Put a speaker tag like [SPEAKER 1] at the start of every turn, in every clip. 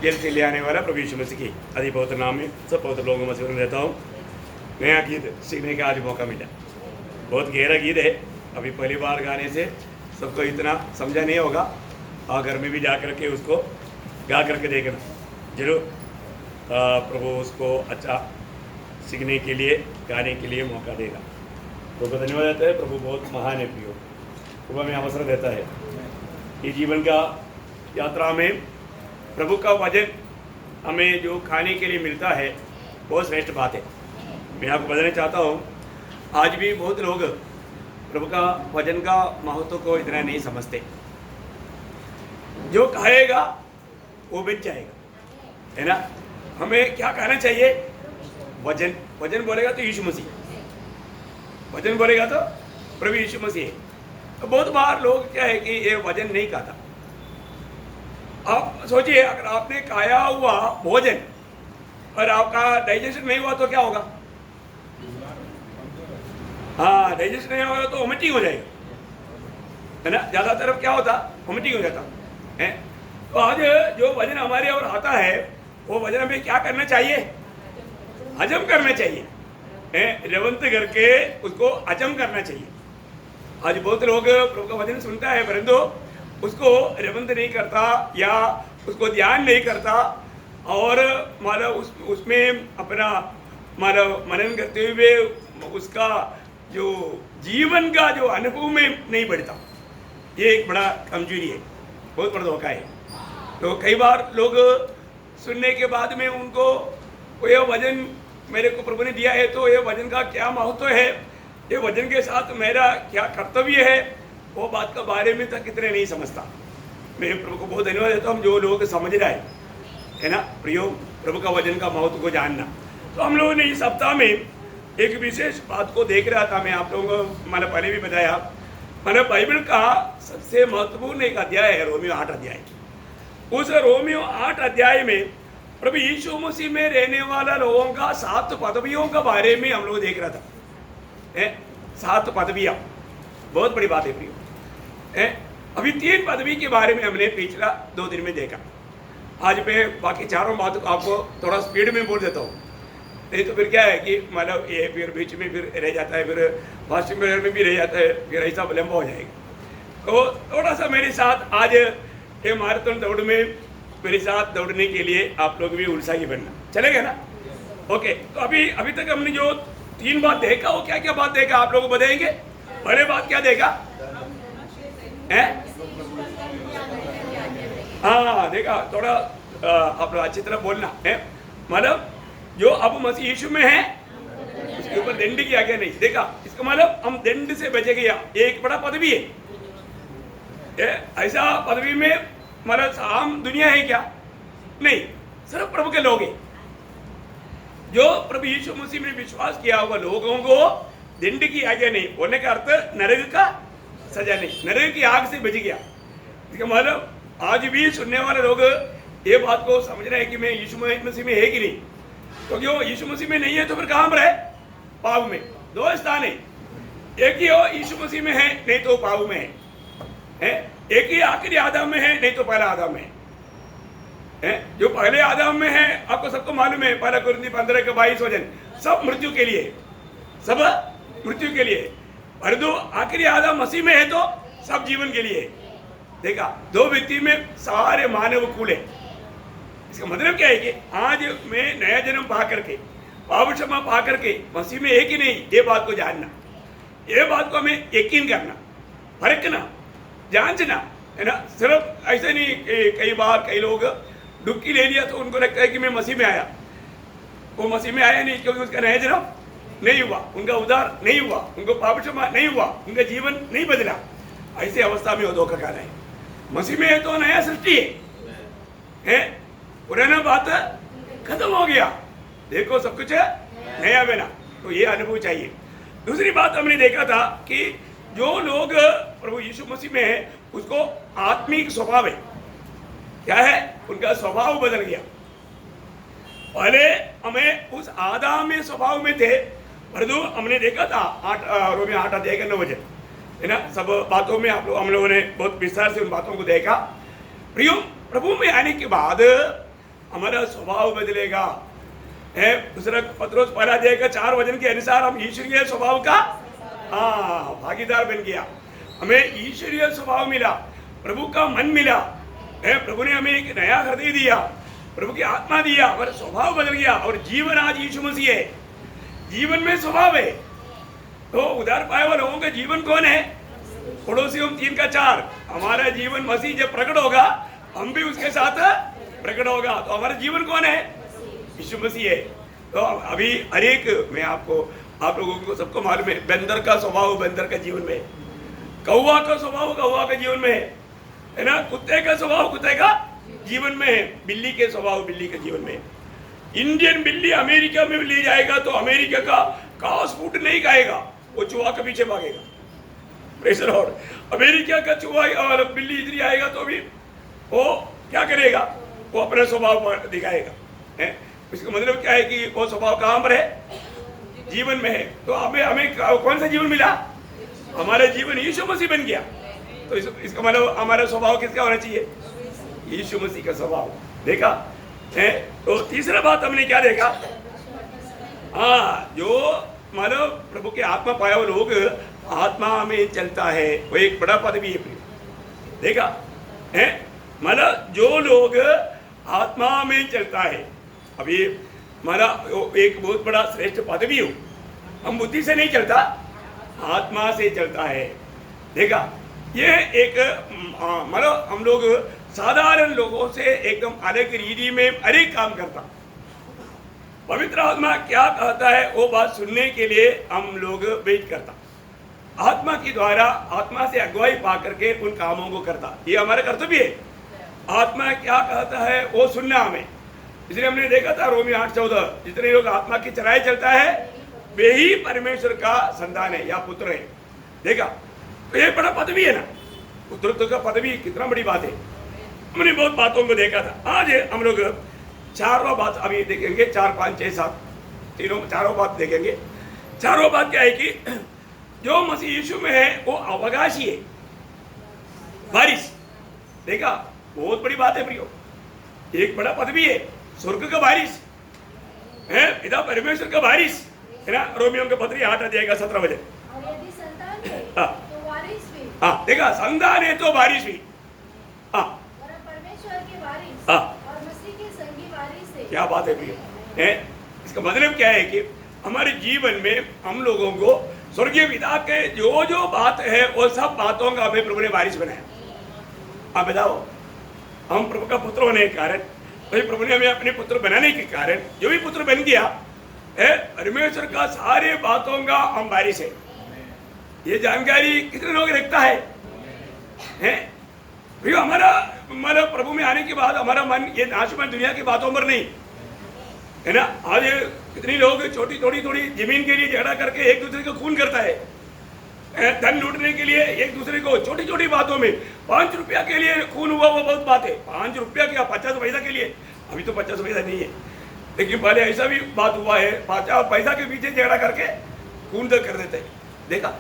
[SPEAKER 1] Jail से ले आने वाला प्रभु यीशु मसीह की अति पवित्र नाम में सब पवित्र लोगों में से रहता हूँ। नया गीत सीखने का आज मौका मिला। बहुत गहरा गीत है, अभी पहली बार गाने से सबको इतना समझा नहीं होगा, और घर में भी जा करके उसको गा करके देखना जरूर। प्रभु उसको अच्छा सीखने के लिए गाने के लिए मौका देगा। प्रभु को धन्यवाद देता है। प्रभु बहुत महान है प्रियो, प्रभु हमें अवसर देता है ये जीवन का यात्रा में प्रभु का वचन हमें जो खाने के लिए मिलता है बहुत श्रेष्ठ बात है। मैं आपको बताना चाहता हूँ, आज भी बहुत लोग प्रभु का वचन का महत्व को इतना नहीं समझते। जो खाएगा वो बच जाएगा, है ना। हमें क्या कहना चाहिए? वचन। वचन बोलेगा तो यीशु मसीह, वचन बोलेगा तो प्रभु यीशु मसीह। तो बहुत बार लोग क्या है कि ये वचन नहीं खाता। आप सोचिए, अगर आपने खाया हुआ भोजन और आपका डाइजेशन नहीं हुआ तो क्या होगा? हाँ, डाइजेशन नहीं होगा तो वोमिटिंग हो जाएगा, है ना। ज़्यादातर क्या होता? वोमिटिंग हो जाता है। तो आज जो वजन हमारे और आता है वो वजन हमें क्या करना चाहिए? हजम करना चाहिए, रेवंत करके उसको हजम करना चाहिए। आज बहुत लोग प्रभु का वचन सुनता है परंतु उसको रेवंत नहीं करता या उसको ध्यान नहीं करता, और मतलब उसमें अपना मतलब मनन करते हुए उसका जो जीवन का जो अनुभव में नहीं बढ़ता। ये एक बड़ा कमजोरी है, बहुत बड़ा धोखा है। तो कई बार लोग सुनने के बाद में उनको ये वचन मेरे को प्रभु ने दिया है तो ये वचन का क्या महत्व है, ये वचन के साथ मेरा क्या कर्तव्य है, वो बात का बारे में तक कितने नहीं समझता। मैं प्रभु को बहुत धन्यवाद देता हूँ जो लोग समझ रहा है ना प्रियो, प्रभु का वचन का महत्व को जानना। तो हम लोगों ने इस सप्ताह में एक विशेष बात को देख रहा था। मैं आप लोगों को मैंने पहले भी बताया, मैंने बाइबल का सबसे महत्वपूर्ण एक अध्याय है रोमियो 8 अध्याय। उस रोमियो 8 अध्याय में प्रभु यीशु मसीह में रहने वाला लोगों का 7 पदवियों के बारे में हम लोग देख रहा था। 7 पदवियाँ बहुत बड़ी बात है प्रियो। अभी 3 पदवी के बारे में हमने पिछला 2 दिन में देखा। आज मैं बाकी चारों बातों को आपको थोड़ा स्पीड में बोल देता हूँ, नहीं तो फिर क्या है कि मतलब ये फिर बीच में फिर रह जाता है, फिर फास्ट में भी रह जाता है, फिर ऐसा लंबा हो जाएगा। तो थोड़ा सा मेरे साथ आज ये मैराथन दौड़ में मेरे साथ दौड़ने के लिए आप लोग भी उत्साही बनना, चलेगा ना? ओके। तो अभी तक हमने जो 3 बात देखा, वो क्या क्या बात देखा आप लोग बताएंगे? पहले बात क्या देखा है? हाँ देखा, थोड़ा आप लोग अच्छी तरह बोलना है। मतलब जो अब मसीह यीशु में है उसके ऊपर दंड की आज्ञा नहीं। देखा, इसका मतलब हम दंड से बचे गया। ये एक बड़ा पदवी है। ऐसा पदवी में मतलब आम दुनिया है क्या? नहीं, सिर्फ प्रभु के लोग हैं। जो प्रभु यीशु मसीह में विश्वास किया हुआ लोगों को दंड की आज्ञा नहीं, बोलने का अर्थ नरक का सजा नहीं, नरक की आग से बच गया। इसका मतलब आज भी सुनने वाले लोग ये बात को समझ रहे हैं कि मैं यीशु मसीह में है कि नहीं। तो क्यों यीशु मसीह में नहीं है तो फिर कहाँ पर है? पाप में। 2 स्थान है, एक ही हो यीशु मसीह में है, नहीं तो पाप में है। एक ही आखिरी आदम में है, नहीं तो पहला आदम में है। जो पहले आदम में है आपको सबको मालूम है, पहला कुरिन्थी 15:22 वचन, सब मृत्यु के लिए, सब मृत्यु के लिए। और जो आखिरी आदम मसीह में है तो सब जीवन के लिए। देखा, 2 व्यक्ति में सारे मानव कुल है। इसका मतलब क्या है कि आज मैं नया जन्म पा करके, पाप क्षमा पा करके मसीह में है कि नहीं, ये बात को जानना, ये बात को हमें यकीन करना, परखना, जांचना, है ना। सिर्फ ऐसे नहीं कि कई बार कई लोग डुबकी ले लिया तो उनको लगता है कि मैं मसीह में आया। वो मसीह में आया नहीं क्योंकि उसका नया जन्म नहीं हुआ, उनका उद्धार नहीं हुआ, उनको पाप क्षमा नहीं हुआ, उनका जीवन नहीं बदला। ऐसी अवस्था में वो धोखा खा रहे हैं। मसीह में है तो नया सृष्टि है, पुराना बात खत्म हो गया, देखो सब कुछ नया बना। तो ये अनुभव चाहिए। दूसरी बात हमने देखा था कि जो लोग प्रभु यीशु मसीह में है उसको आत्मिक स्वभाव है। क्या है? उनका स्वभाव बदल गया। पहले हमें उस आदाम में स्वभाव में थे, परंतु हमने देखा था रोमियो 8 अध्याय का 9 वचन, है ना। सब बातों में हम लोगों ने बहुत विस्तार से उन बातों को देखा। प्रियो, प्रभु में आने के बाद हमारा स्वभाव बदलेगा। है दूसरा पत्रोस पहला अध्याय का 4 वचन के अनुसार हम ईश्वरीय स्वभाव का भागीदार बन गया। हमें ईश्वरीय स्वभाव मिला, प्रभु का मन मिला है, प्रभु ने हमें एक नया हृदय दिया, प्रभु की आत्मा दिया, हमारा स्वभाव बदल गया और जीवन आज यीशु मसीह है। जीवन में स्वभाव है। तो उधार पाए हुए लोगों का जीवन कौन है? पड़ोसियों 3 का 4। हमारा जीवन मसीह जब प्रकट होगा हम भी उसके साथ प्रकट होगा। तो हमारा जीवन कौन है? यीशु मसीह है। तो अभी हर एक में आप लोगों को सबको मालूम है, बंदर का स्वभाव बंदर का जीवन में, कौवा का स्वभाव कौवा का जीवन में है ना, कुत्ते का स्वभाव कुत्ते का जीवन में है, बिल्ली के स्वभाव बिल्ली के जीवन में। इंडियन बिल्ली अमेरिका में ले जाएगा तो अमेरिका का घास फूड नहीं खाएगा, वो चूहा के पीछे भागेगा। प्रेशर और अमेरिका का चूहा और बिल्ली इधर आएगा तो भी वो क्या करेगा? वो अपना स्वभाव दिखाएगा। है इसका मतलब क्या है कि वो स्वभाव कहाँ पर है? जीवन में है। तो हमें कौन सा जीवन मिला? हमारा जीवन यीशु मसीह बन गया। तो इसका मतलब हमारा स्वभाव किसका होना चाहिए? यीशु मसीह का स्वभाव। देखा है? तो तीसरा बात हमने क्या देखा? जो मतलब प्रभु के आत्मा पाया हुआ लोग आत्मा में चलता है, वो एक बड़ा पद भी है। देखा है? मतलब जो लोग आत्मा में चलता है, अभी हमारा एक बहुत बड़ा श्रेष्ठ पद भी हो, हम बुद्धि से नहीं चलता, आत्मा से चलता है। देखा ये एक मतलब हम लोग साधारण लोगों से एकदम अलग रीति में अनेक काम करता। पवित्र आत्मा क्या कहता है वो बात सुनने के लिए हम लोग वेट करता, आत्मा के द्वारा आत्मा से अगुवाई पा करके उन कामों को करता। ये हमारा कर्तव्य है। आत्मा क्या कहता है वो सुनना हमें। इसलिए हमने देखा था रोमी 8:14, जितने लोग आत्मा की चराई चलता है वे ही परमेश्वर का संतान है या पुत्र है। देखा तो ये बड़ा पद भी है ना, पुत्रत्व का पद भी कितना बड़ी बात है। हमने बहुत बातों को देखा था। आज हम लोग 4वां बात अभी देखेंगे, 4, 5, 6, 7 चारों बात देखेंगे। चारों बात क्या है कि जो मसीह यीशु में है वो अवकाशी है, बारिश। देखा बहुत बड़ी बात है प्रियो, एक बड़ा पद भी है, स्वर्ग का बारिश है, पिता परमेश्वर का बारिश है ना। रोमियो के पत्री 8 अध्याय का 17 वचन। हाँ देखा, संतान है तो बारिश भी। हाँ
[SPEAKER 2] परमेश्वर के वारिस और मसीह के संगी वारिस है।
[SPEAKER 1] क्या बात है प्रियो है। इसका मतलब क्या है कि हमारे जीवन में हम लोगों को स्वर्गीय पिता के जो जो बात है वो सब बातों का हमें प्रभु ने बारिश बनाया। आप बताओ, हम प्रभु का पुत्र होने के कारण, प्रभु ने हमें अपने पुत्र बनाने के कारण जो भी पुत्र बन गया है, परमेश्वर का सारे बातों का हम बारिश है। ये जानकारी कितने लोग रखता है? भैया हमारा प्रभु में आने के बाद हमारा मन ये नाशमान दुनिया की बातों पर नहीं है ना। आज कितने लोग छोटी थोड़ी जमीन के लिए झगड़ा करके एक दूसरे को खून करता है, धन लूटने के लिए एक दूसरे को छोटी छोटी बातों में। 5 रुपया के लिए खून हुआ वो बहुत बात है। 5 रुपया क्या 50 पैसा के लिए? अभी तो 50 पैसा नहीं है, लेकिन पहले ऐसा भी बात हुआ है, 50 पैसा के पीछे झगड़ा करके खून तक कर देते हैं। देखा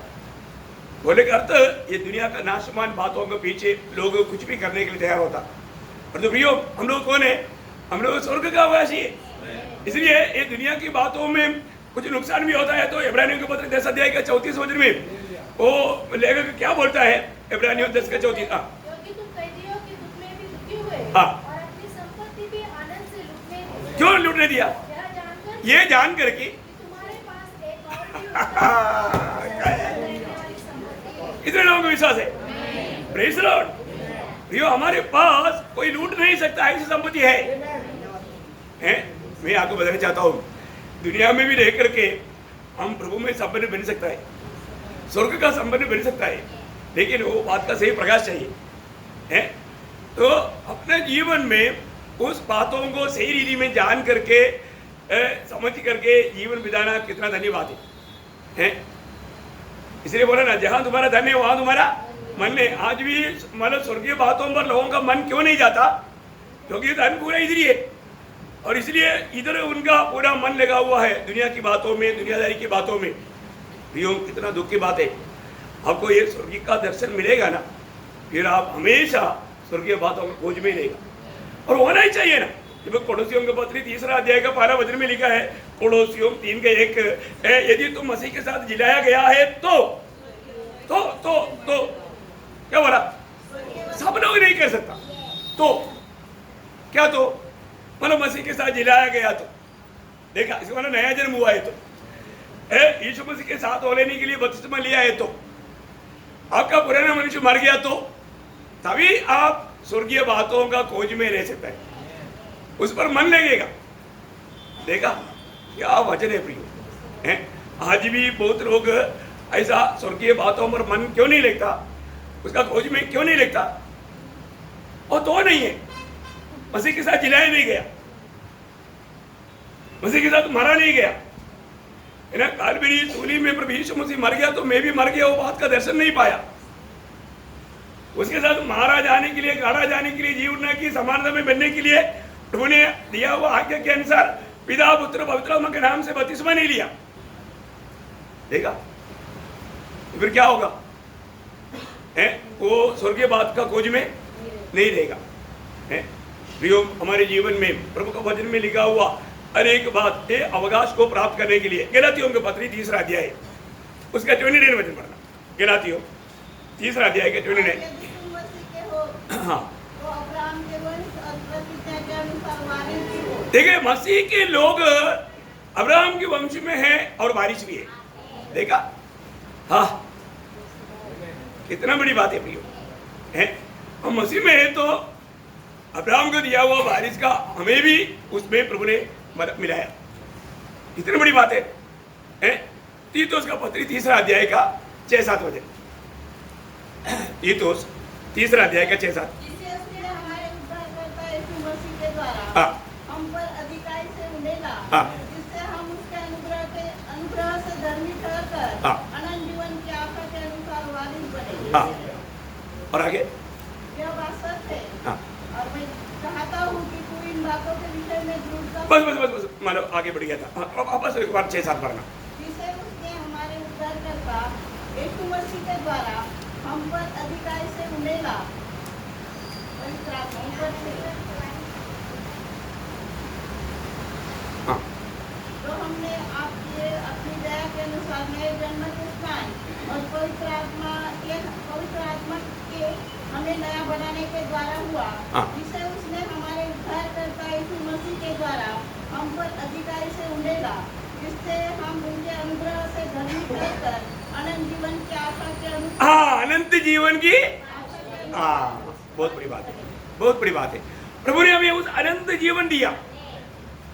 [SPEAKER 1] बोले का अर्थ ये दुनिया का नाशमान बातों के पीछे लोग कुछ भी करने के लिए तैयार होता। और तो भैया हम लोग कौन है? हम लोग स्वर्ग का वासी है। इसलिए ये दुनिया की बातों में कुछ नुकसान भी होता है। तो इब्रानियों के पत्र 10 अध्याय का 34 वचन में वो लेखक क्या बोलता है? इब्रानियों 10 का 34।
[SPEAKER 2] क्योंकि तुम कैदियों के दुख में भी दुखी हुए
[SPEAKER 1] हाँ,
[SPEAKER 2] और अपनी संपत्ति भी आनंद से लूटने
[SPEAKER 1] क्यों लूटने दिया? ये जान कर कि
[SPEAKER 2] तुम्हारे पास एक और भी
[SPEAKER 1] इतने लोगों को विश्वास है। Praise the Lord. भैया हमारे पास कोई लूट नहीं सकता ऐसी संपत्ति है। मैं आपको बताना चाहता हूँ, दुनिया में भी रह करके हम प्रभु में संपन्न बन सकता है, स्वर्ग का संपन्न बन सकता है, लेकिन वो बात का सही प्रकाश चाहिए है। तो अपने जीवन में उस बातों को सही रीति में जान करके समझ करके जीवन बिताना कितना धन्यवाद है। इसलिए बोला ना, जहां तुम्हारा धन है वहां तुम्हारा मन है। आज भी मतलब स्वर्गीय बातों पर लोगों का मन क्यों नहीं जाता? क्योंकि धन पूरा इधर ही है और इसलिए इधर उनका पूरा मन लगा हुआ है दुनिया की बातों में, दुनियादारी की बातों में। प्रियो कितना दुख की बात है। आपको ये स्वर्गीय का दर्शन मिलेगा ना, फिर आप हमेशा स्वर्गीय बातों को खोज में रहेगा और होना ही चाहिए ना। जब कोलोसियों के पत्री 3 अध्याय का 12 वचन में लिखा है, कोलोसियों 3:1, यदि तुम मसीह के साथ जिलाया गया है तो क्या बोला? सब लोग नहीं कर सकता। तो क्या? तो मतलब मसीह के साथ जिलाया गया तो देखा, इसका मतलब नया जन्म हुआ है तो, यीशु मसीह के साथ हो लेने के लिए बपतिस्मा लिया है तो, आपका पुराना मनुष्य मर गया तो, तभी आप स्वर्गीय बातों का खोज में रह सकते हैं, उस पर मन लगेगा। देखा क्या वचन है प्रियो, हैं? आज भी बहुत लोग ऐसा स्वर्गीय बातों पर मन क्यों नहीं लगता, उसका खोज में क्यों नहीं लगता? वो तो नहीं है, मसीह के साथ जिलाया नहीं गया, मसीह के साथ मारा नहीं गया है ना। कालवरी सूली में प्रभु यीशु मसीह मर गया तो मैं भी मर गया, वो बात का दर्शन नहीं पाया। उसके साथ मारा जाने के लिए, गाड़ा जाने के लिए, जीवन की समानता में बनने के लिए प्रभु ने दिया हुआ आज्ञा के अनुसार पिता पुत्र पवित्र आत्मा के नाम से बपतिस्मा नहीं लिया। देखा फिर क्या होगा? वो स्वर्गीय बात का खोज में नहीं रहेगा। प्रियो, हमारे जीवन में प्रभु का वचन में लिखा हुआ अनेक बात के अवकाश को प्राप्त करने के लिए, गलातियों के पत्री 3 अध्याय उसका 29 वचन पढ़ना। गलातियों 3 अध्याय के 29। हाँ, देखिए मसीह के लोग अब्राहम के वंश में हैं और वारिस भी है। देखा? हाँ, कितना बड़ी बात है प्रियो, हैं? हम मसीह में है तो अब्राहम को दिया हुआ वारिस का हमें भी उसमें प्रभु ने मिलाया। कितनी बड़ी बात है, हैं? तीतुस का पत्री 3 अध्याय का 6-7 वचन। तीतुस 3 अध्याय का 6-7। हाँ,
[SPEAKER 2] हम पर अधिकारी से उंडेला,
[SPEAKER 1] हाँ,
[SPEAKER 2] जिससे हम उसके अनुग्रह से धर्मी ठहरकर
[SPEAKER 1] हाँ,
[SPEAKER 2] अनंत जीवन की आशा के अनुसार वारिस बने।
[SPEAKER 1] हाँ, और आगे?
[SPEAKER 2] यह बात सच है।
[SPEAKER 1] हाँ,
[SPEAKER 2] और मैं चाहता हूँ कि तू इन बातों के विषय में दृढ़ता
[SPEAKER 1] बस मानो आगे बढ़ गया था। हाँ, अब वापस एक बार 6-7 पढ़ना।
[SPEAKER 2] जिसे उसने हमारे उद्धारकर्ता यीशु मसीह के द्वारा हम पर अधिकारी से उंडेला, पवित्र आत्मा हम पर से,
[SPEAKER 1] हाँ,
[SPEAKER 2] तो हमने आपके अपनी दया के अनुसार नए जन्म के स्नान और पवित्र आत्मा के हमें नया बनाने के द्वारा हुआ,
[SPEAKER 1] हाँ,
[SPEAKER 2] जिसे उसने हमारे उद्धारकर्ता यीशु मसीह के द्वारा हम पर अधिकारी से उंडेला, जिससे हम उनके अनुग्रह से धर्मी ठहरकर अनंत जीवन की आशा के अनुसार।
[SPEAKER 1] हाँ, अनंत जीवन की, हाँ, बहुत बड़ी बात है, बहुत बड़ी बात है। प्रभु ने हमें उस अनंत जीवन दिया।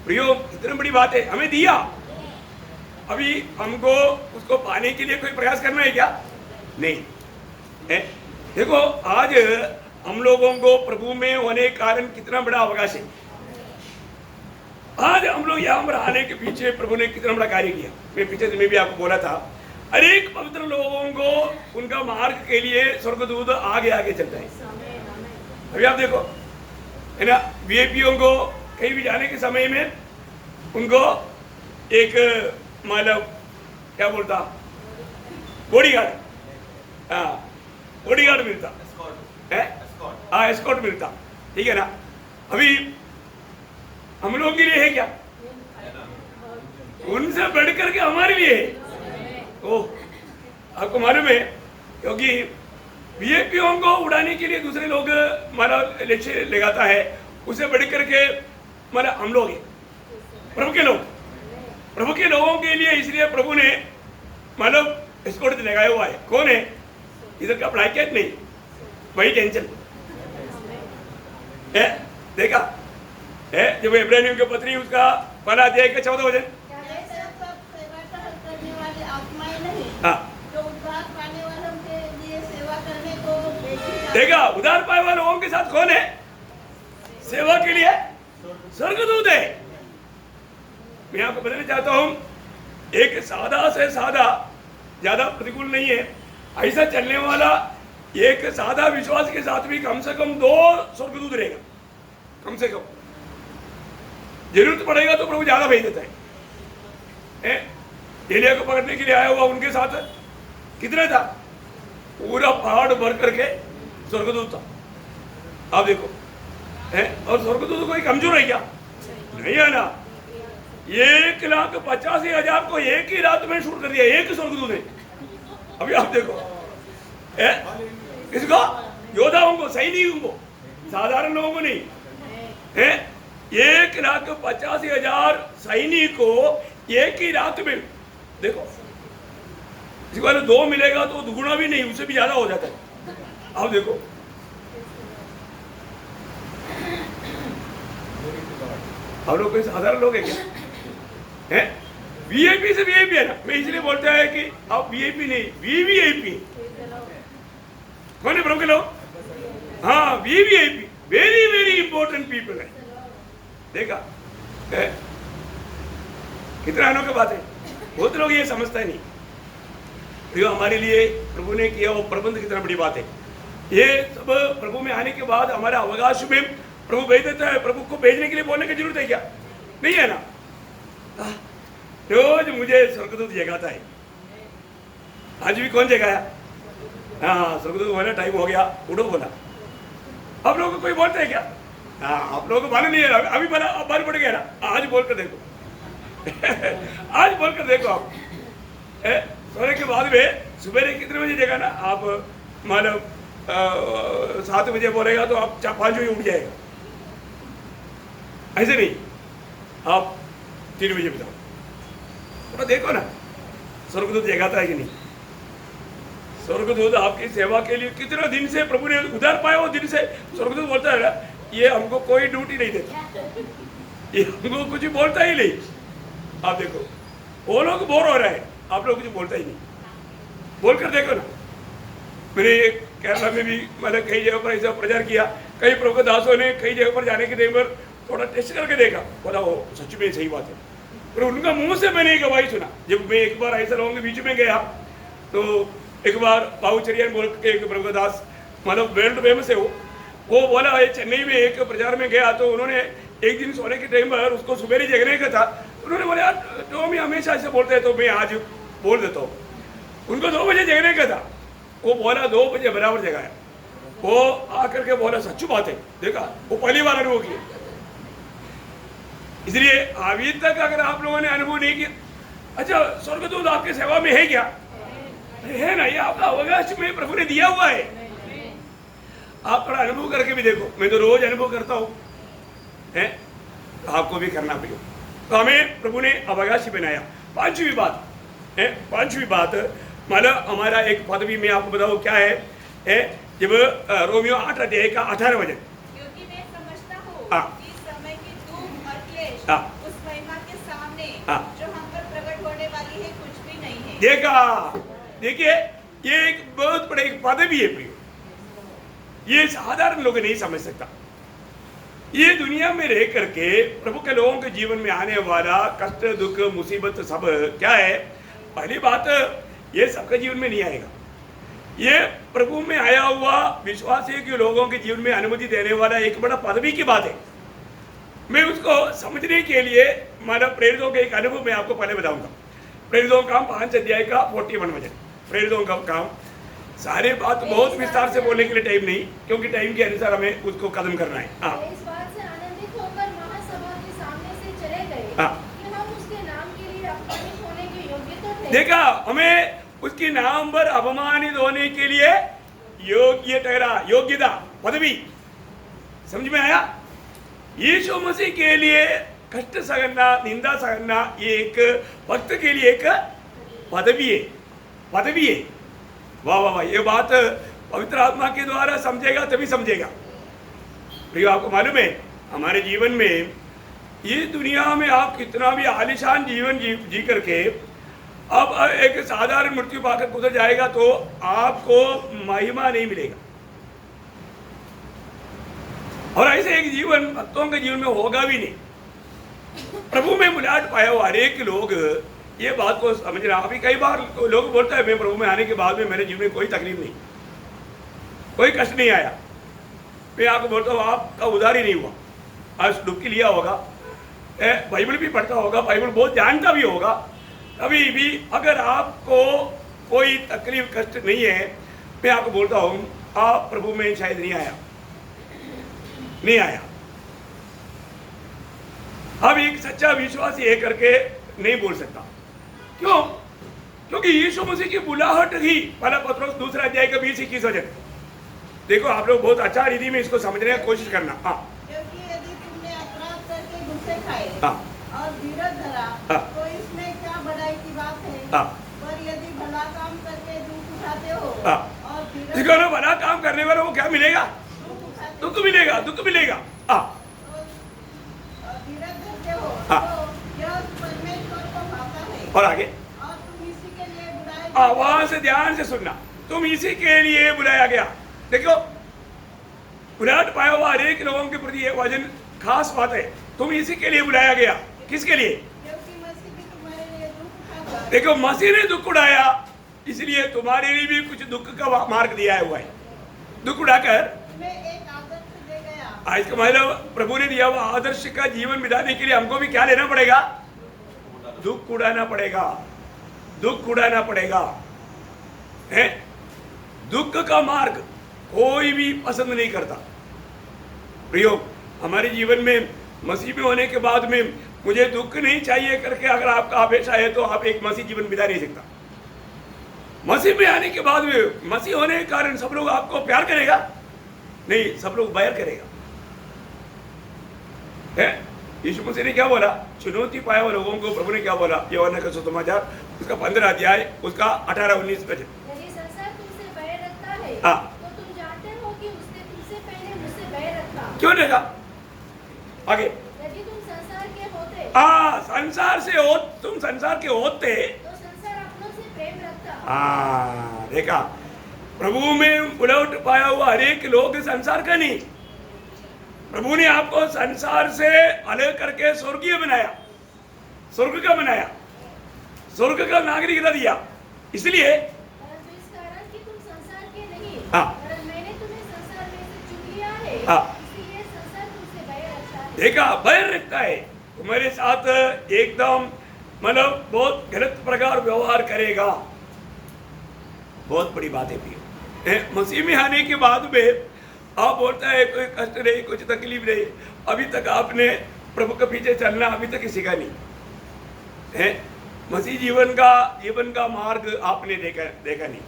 [SPEAKER 1] प्रियो, इतनी बड़ी बात है, हमें दिया। अभी हमको उसको पाने के लिए कोई प्रयास करना है क्या? नहीं है। देखो आज हम लोगों को प्रभु में होने के कारण कितना बड़ा अवकाश है। आज हम लोग यहाँ पर आने के पीछे प्रभु ने कितना बड़ा कार्य किया। मैं पीछे से मैं भी आपको बोला था, अनेक पवित्र लोगों को उनका मार्ग के लिए स्वर्गदूत आगे आगे चलता है। अभी आप देखो है ना, वीआईपीओ को कहीं भी जाने के समय में उनको एक मतलब क्या बोलता, बॉडीगार्ड, हाँ बॉडीगार्ड मिलता है, हाँ एस्कॉर्ट मिलता, ठीक है ना। अभी हम लोगों के लिए है क्या? उनसे बढ़ करके हमारे लिए है। ओह, आपको मालूम है, क्योंकि वीआईपीओ को उड़ाने के लिए दूसरे लोग हमारा लक्ष्य लगाता है, उसे बढ़ करके मतलब हम लोग हैं प्रभु के लोग, प्रभु के लोगों के लिए। इसलिए प्रभु ने मतलब एस्कॉर्ट लगाया हुआ है। कौन है? इधर का पढ़ाई क्या नहीं, वही टेंशन है। देखा है जब इब्रानियों के पत्री उसका 1 अध्याय का 14 वचन। हाँ, देखा उधार पाए वाले लोगों के साथ कौन है? सेवा के लिए स्वर्गदूत है। मैं आपको बताना चाहता हूं, एक सादा से सादा, ज्यादा प्रतिकूल नहीं है, ऐसा चलने वाला एक सादा विश्वास के साथ भी कम से कम 2 स्वर्गदूत रहेगा, कम से कम। जरूरत पड़ेगा तो प्रभु ज्यादा भेज देता है। एलिया को पकड़ने के लिए आया हुआ उनके साथ कितना था? पूरा पहाड़ भर करके स्वर्गदूत था। आप देखो है, और स्वर्गदूत कोई कमजोर है क्या? नहीं है ना? 1,85,000 को एक ही रात में शूट कर दिया, एक स्वर्गदूत ने। अभी आप देखो, किसको? योद्धाओं को, सैनिकों को, साधारण लोगों को नहीं है। 1,85,000 सैनिक को एक ही रात में देखो। इसी बार 2 मिलेगा तो दुगुना भी नहीं, उससे भी ज्यादा हो जाता है। आप देखो, हम लोग कोई साधारण लोग है क्या? है वीआईपी से वीआईपी है ना। मैं इसलिए बोलता है कि आप वीआईपी नहीं, वीवीआईपी। कौन है प्रभु के लोग? हाँ, VVIP, very very important people है। देखा कितना अनोखी बात है। बहुत लोग ये समझता ही नहीं। जो हमारे लिए प्रभु ने किया वो प्रबंध कितना बड़ी बात है। ये सब प्रभु में आने के बाद हमारा अवकाश में प्रभु भेज देता है। प्रभु को भेजने के लिए बोलने की जरूरत है क्या? नहीं है ना? रोज मुझे स्वर्गदूत जगाता है। आज भी कौन जगाया? हाँ, स्वर्गदूत बोला टाइम हो गया, उठो बोला। आप लोगों को कोई बोलते है क्या? हाँ, आप लोगों को मालूम नहीं है। अभी बोला, अब बार पड़ गया ना। आज बोलकर देखो आज बोलकर देखो आप। सोने के बाद में सुबह कितने बजे जगा ना आप? मतलब 7 बजे बोलेगा तो आप 5 बजे उठ जाएगा। ऐसे नहीं, आप 3 बजे बताओ। थोड़ा देखो ना स्वर्गदूत जगाता है कि नहीं। स्वर्गदूत आपकी सेवा के लिए कितने दिन से प्रभु ने उधार पाया। वो दिन से स्वर्गदूत बोलता है ना, ये हमको कोई ड्यूटी नहीं देता, ये हमको कुछ बोलता ही नहीं। आप देखो, वो लोग बोर हो रहे हैं, आप लोग कुछ बोलता ही नहीं। बोलकर देखो ना। मैंने केरला में भी मतलब कई जगह पर ऐसा प्रचार किया। कई प्रभु दासों ने कई जगह पर जाने के टाइम पर थोड़ा टेस्ट करके देखा, बोला वो सच में सही बात है। पर उनका मुंह से मैंने एक गवाही सुना। जब मैं एक बार ऐसा लोगों के बीच में गया तो एक बार बाबूचरियान बोल के एक प्रभु दास मतलब वर्ल्ड फेमस है वो बोला चेन्नई में एक प्रचार में गया तो उन्होंने एक दिन सोने के टाइम पर उसको सुबह ही जगने का था। उन्होंने बोला यार तो हम हमेशा ऐसे बोलते हैं तो मैं आज बोल देता हूँ। उनको 2 बजे जगने का था। वो बोला 2 बजे बराबर जगाया। वो आकर के बोला सच्ची बात है। देखा, वो पहली बार अनुभव किया। इसलिए अभी तक अगर आप लोगों ने अनुभव नहीं किया, अच्छा स्वर्गदूत आपकी सेवा में है क्या? है ना, ये आपका अवकाश में प्रभु ने दिया हुआ है। आप थोड़ा अनुभव करके भी देखो। मैं तो रोज अनुभव करता हूँ, है आपको भी करना पड़ेगा। तो हमें प्रभु ने अवकाश बनाया। 5वीं बात है, 5वीं बात मतलब हमारा एक पदवी में आपको बताओ क्या है जब रोमियो 8 अध्याय का 18 वचन।
[SPEAKER 3] क्योंकि मैं समझता हूँ
[SPEAKER 1] हाँ।
[SPEAKER 3] कि समय की दुख और क्लेश
[SPEAKER 1] हाँ।
[SPEAKER 3] उस महिमा के सामने
[SPEAKER 1] हाँ।
[SPEAKER 3] जो हम पर प्रकट होने वाली है कुछ भी नहीं है।
[SPEAKER 1] देखा, देखिए ये एक बहुत बड़ा एक पदवी है प्रियो। ये साधारण लोग नहीं समझ सकता। ये दुनिया में रह करके प्रभु के लोगों के जीवन में आने वाला कष्ट दुख मुसीबत सब क्या है। पहली बात, ये सबके जीवन में नहीं आएगा। ये प्रभु में आया हुआ विश्वासी के लोगों के जीवन में अनुमति देने वाला एक बड़ा पदवी की बात है। मैं उसको समझने के लिए मानव प्रेरितों के एक अनुभव में आपको पहले बताऊंगा। प्रेरितों का काम 5 अध्याय का 41 वचन। प्रेरितों का काम सारे बात बहुत विस्तार से बोलने के लिए टाइम नहीं, क्योंकि टाइम के अनुसार हमें उसको खत्म करना है। हाँ,
[SPEAKER 4] इस बात से आनंदित होकर महासभा के सामने से चले गए
[SPEAKER 1] हाँ।
[SPEAKER 4] कि हम उसके नाम के लिए अपमानित होने के योग्य तो थे।
[SPEAKER 1] देखा, हमें उसके नाम पर अपमानित होने के लिए योग्य ठहरा। योग्यता, पदवी, समझ में आया? यीशु मसीह के लिए कष्ट सहना, निंदा सहना, ये एक भक्त के लिए एक पदवी है। पदवी है। वाह वाह वाह, ये बात पवित्र आत्मा के द्वारा समझेगा तभी समझेगा। प्रिय, आपको मालूम है हमारे जीवन में ये दुनिया में आप कितना भी आलिशान जीवन जी करके अब एक साधारण मृत्यु पाकर गुजर जाएगा तो आपको महिमा नहीं मिलेगा। और ऐसे एक जीवन भक्तों के जीवन में होगा भी नहीं। प्रभु में मुलाकात पाया हुआ हरेक लोग ये बात को समझना। अभी कई बार लोग बोलते हैं मैं प्रभु में आने के बाद में मेरे जीवन में कोई तकलीफ नहीं, कोई कष्ट नहीं आया। मैं आपको बोलता हूँ आपका उधार ही नहीं हुआ। आज डुबकी लिया होगा, बाइबल भी पढ़ता होगा, बाइबल बहुत जानता भी होगा, अभी भी अगर आपको कोई तकलीफ कष्ट नहीं है, मैं आपको बोलता हूँ आप प्रभु में शायद नहीं आया। अब एक सच्चा विश्वासी है करके नहीं बोल सकता। क्यों? क्योंकि यीशु मसीह की बुलाहट ही, पहला पत्रोस 2 अध्याय का 20-21 वचन। देखो आप लोग बहुत अच्छा रीति में इसको समझने की कोशिश करना। हाँ,
[SPEAKER 2] क्योंकि यदि तुमने अपराध करके गुस्से खाए
[SPEAKER 1] हाँ,
[SPEAKER 2] और धीरज धरा
[SPEAKER 1] हाँ।
[SPEAKER 2] तो इसमें क्या बड़ाई की बात है।
[SPEAKER 1] हाँ।
[SPEAKER 2] पर यदि भला काम करके दुख उठाते हो
[SPEAKER 1] हाँ।
[SPEAKER 2] और
[SPEAKER 1] देखो ना, भला काम करने वालों को क्या मिलेगा?
[SPEAKER 2] दुख उठाते
[SPEAKER 1] दुख मिलेगा, दुख मिलेगा। हाँ,
[SPEAKER 2] और धीरज धरते हो
[SPEAKER 1] हाँ।
[SPEAKER 2] तो यह परमेश्वर को भाता है
[SPEAKER 1] और आगे
[SPEAKER 2] और तुम इसी के लिए बुलाए
[SPEAKER 1] वहां से ध्यान से सुनना, तुम इसी के लिए बुलाया गया। देखो, बुलाहट पाया हुआ हर एक लोगों के प्रति ये वचन खास बात है। तुम इसी के लिए बुलाया गया। किसके लिए?
[SPEAKER 2] क्योंकि मसीह भी तुम्हारे लिए दुख उठाकर
[SPEAKER 1] देखो, मसीह ने दुख उठाया, इसलिए तुम्हारे लिए भी कुछ दुख का मार्ग दिया हुआ है। दुख उठाकर
[SPEAKER 2] तुम्हें एक आदर्श दे गया।
[SPEAKER 1] आज का मतलब प्रभु ने दिया हुआ आदर्श का जीवन बिताने के लिए हमको भी क्या लेना पड़ेगा? दुख उड़ाना पड़ेगा, दुख उड़ाना पड़ेगा। है? दुख का मार्ग कोई भी पसंद नहीं करता। प्रियो, हमारे जीवन में मसीह में होने के बाद में मुझे दुख नहीं चाहिए करके अगर आपका अपेक्षा है तो आप एक मसीह जीवन बिता नहीं सकता। मसीह में आने के बाद में, मसीह होने के कारण सब लोग आपको प्यार करेगा? नहीं, सब लोग बैर करेगा। है? यीशु मसीह ने क्या बोला? चुनौती पाया हुआ लोगों को प्रभु ने क्या बोला? यूहन्ना का सुसमाचार उसका 15 अध्याय उसका 18-19 वचन।
[SPEAKER 4] यदि संसार तुमसे बैर रखता है
[SPEAKER 1] हाँ।
[SPEAKER 4] तो तुम जानते हो कि उसने तुमसे पहले मुझसे बैर रखा।
[SPEAKER 1] क्यों रहेगा? आगे।
[SPEAKER 4] यदि तुम संसार के होते
[SPEAKER 1] संसार से हो, तुम संसार के होते
[SPEAKER 4] तो संसार अपनों से प्रेम रखता।
[SPEAKER 1] देखा, प्रभु में बुलाहट पाया हुआ हर एक लोग संसार का नहीं। प्रभु ने आपको संसार से अलग करके स्वर्गीय बनाया, स्वर्ग का बनाया, स्वर्ग का नागरिकता दिया। इसलिए
[SPEAKER 4] परंतु इस कारण कि तुम संसार के नहीं,
[SPEAKER 1] हाँ।
[SPEAKER 4] वरन मैंने तुम्हें संसार में से चुन लिया है,
[SPEAKER 1] हाँ।
[SPEAKER 4] इसलिए संसार तुमसे बैर रखता है।
[SPEAKER 1] देखा, बैर रखता है तुम्हारे साथ, एकदम मतलब बहुत गलत प्रकार व्यवहार करेगा। बहुत बड़ी बात है प्रियो। मसीह में आने के बाद में आप बोलता है कोई कष्ट नहीं, कुछ तकलीफ नहीं, अभी तक आपने प्रभु के पीछे चलना अभी तक सीखा नहीं है। मसीह जीवन का मार्ग आपने देखा नहीं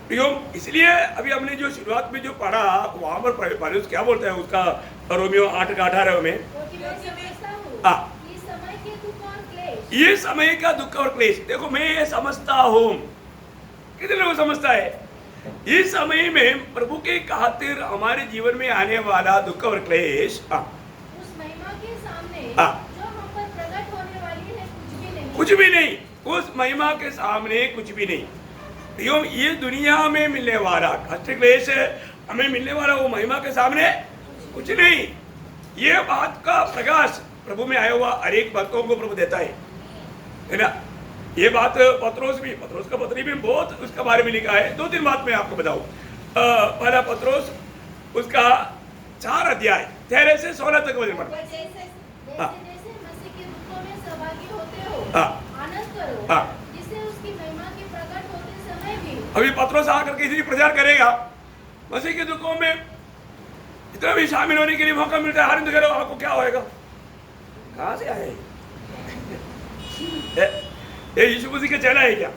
[SPEAKER 1] प्रियो। इसलिए अभी हमने जो शुरुआत में जो पढ़ा वहां पर पौलुस क्या बोलता है उसका रोमियो 8:18 में,
[SPEAKER 4] क्योंकि मैं समझता हूँ
[SPEAKER 1] हाँ।
[SPEAKER 4] कि समय के दुख और क्लेश,
[SPEAKER 1] ये समय का दुख और क्लेश। देखो, मैं ये समझता हूँ, कितने लोग समझता है? इस समय में प्रभु के खातिर हमारे जीवन में आने वाला दुख और क्लेश
[SPEAKER 4] उस महिमा के सामने
[SPEAKER 1] हाँ।
[SPEAKER 4] जो हम पर प्रकट होने वाली है कुछ भी नहीं।
[SPEAKER 1] कुछ भी नहीं, उस महिमा के सामने कुछ भी नहीं। प्रियो, ये दुनिया में मिलने वाला कष्ट क्लेश हमें मिलने वाला वो महिमा के सामने कुछ नहीं। ये बात का प्रकाश प्रभु में आया हुआ हर एक भक्तों को प्रभु देता है ना। ये बात पत्रोस का पत्री में बहुत उसका बारे में लिखा है। 2-3 बात मैं आपको बताऊं। पहला पत्रोस उसका 4 अध्याय 13 से 16 तक वचन पढ़ना।
[SPEAKER 4] जैसे
[SPEAKER 1] हाँ।
[SPEAKER 4] जैसे मसीह के दुखों में सहभागी होते हो,
[SPEAKER 1] हाँ।
[SPEAKER 4] आनंद करो,
[SPEAKER 1] हाँ।
[SPEAKER 4] जिससे उसकी महिमा के प्रकट होते समय भी
[SPEAKER 1] अभी पत्रोस आकर के इसी प्रचार करेगा, मसीह के दुखों में इतना भी शामिल होने के लिए मौका मिलता है। आनंद करो, आपको क्या होएगा? कहां से आए? ये यीशु मसीह का चेला है क्या?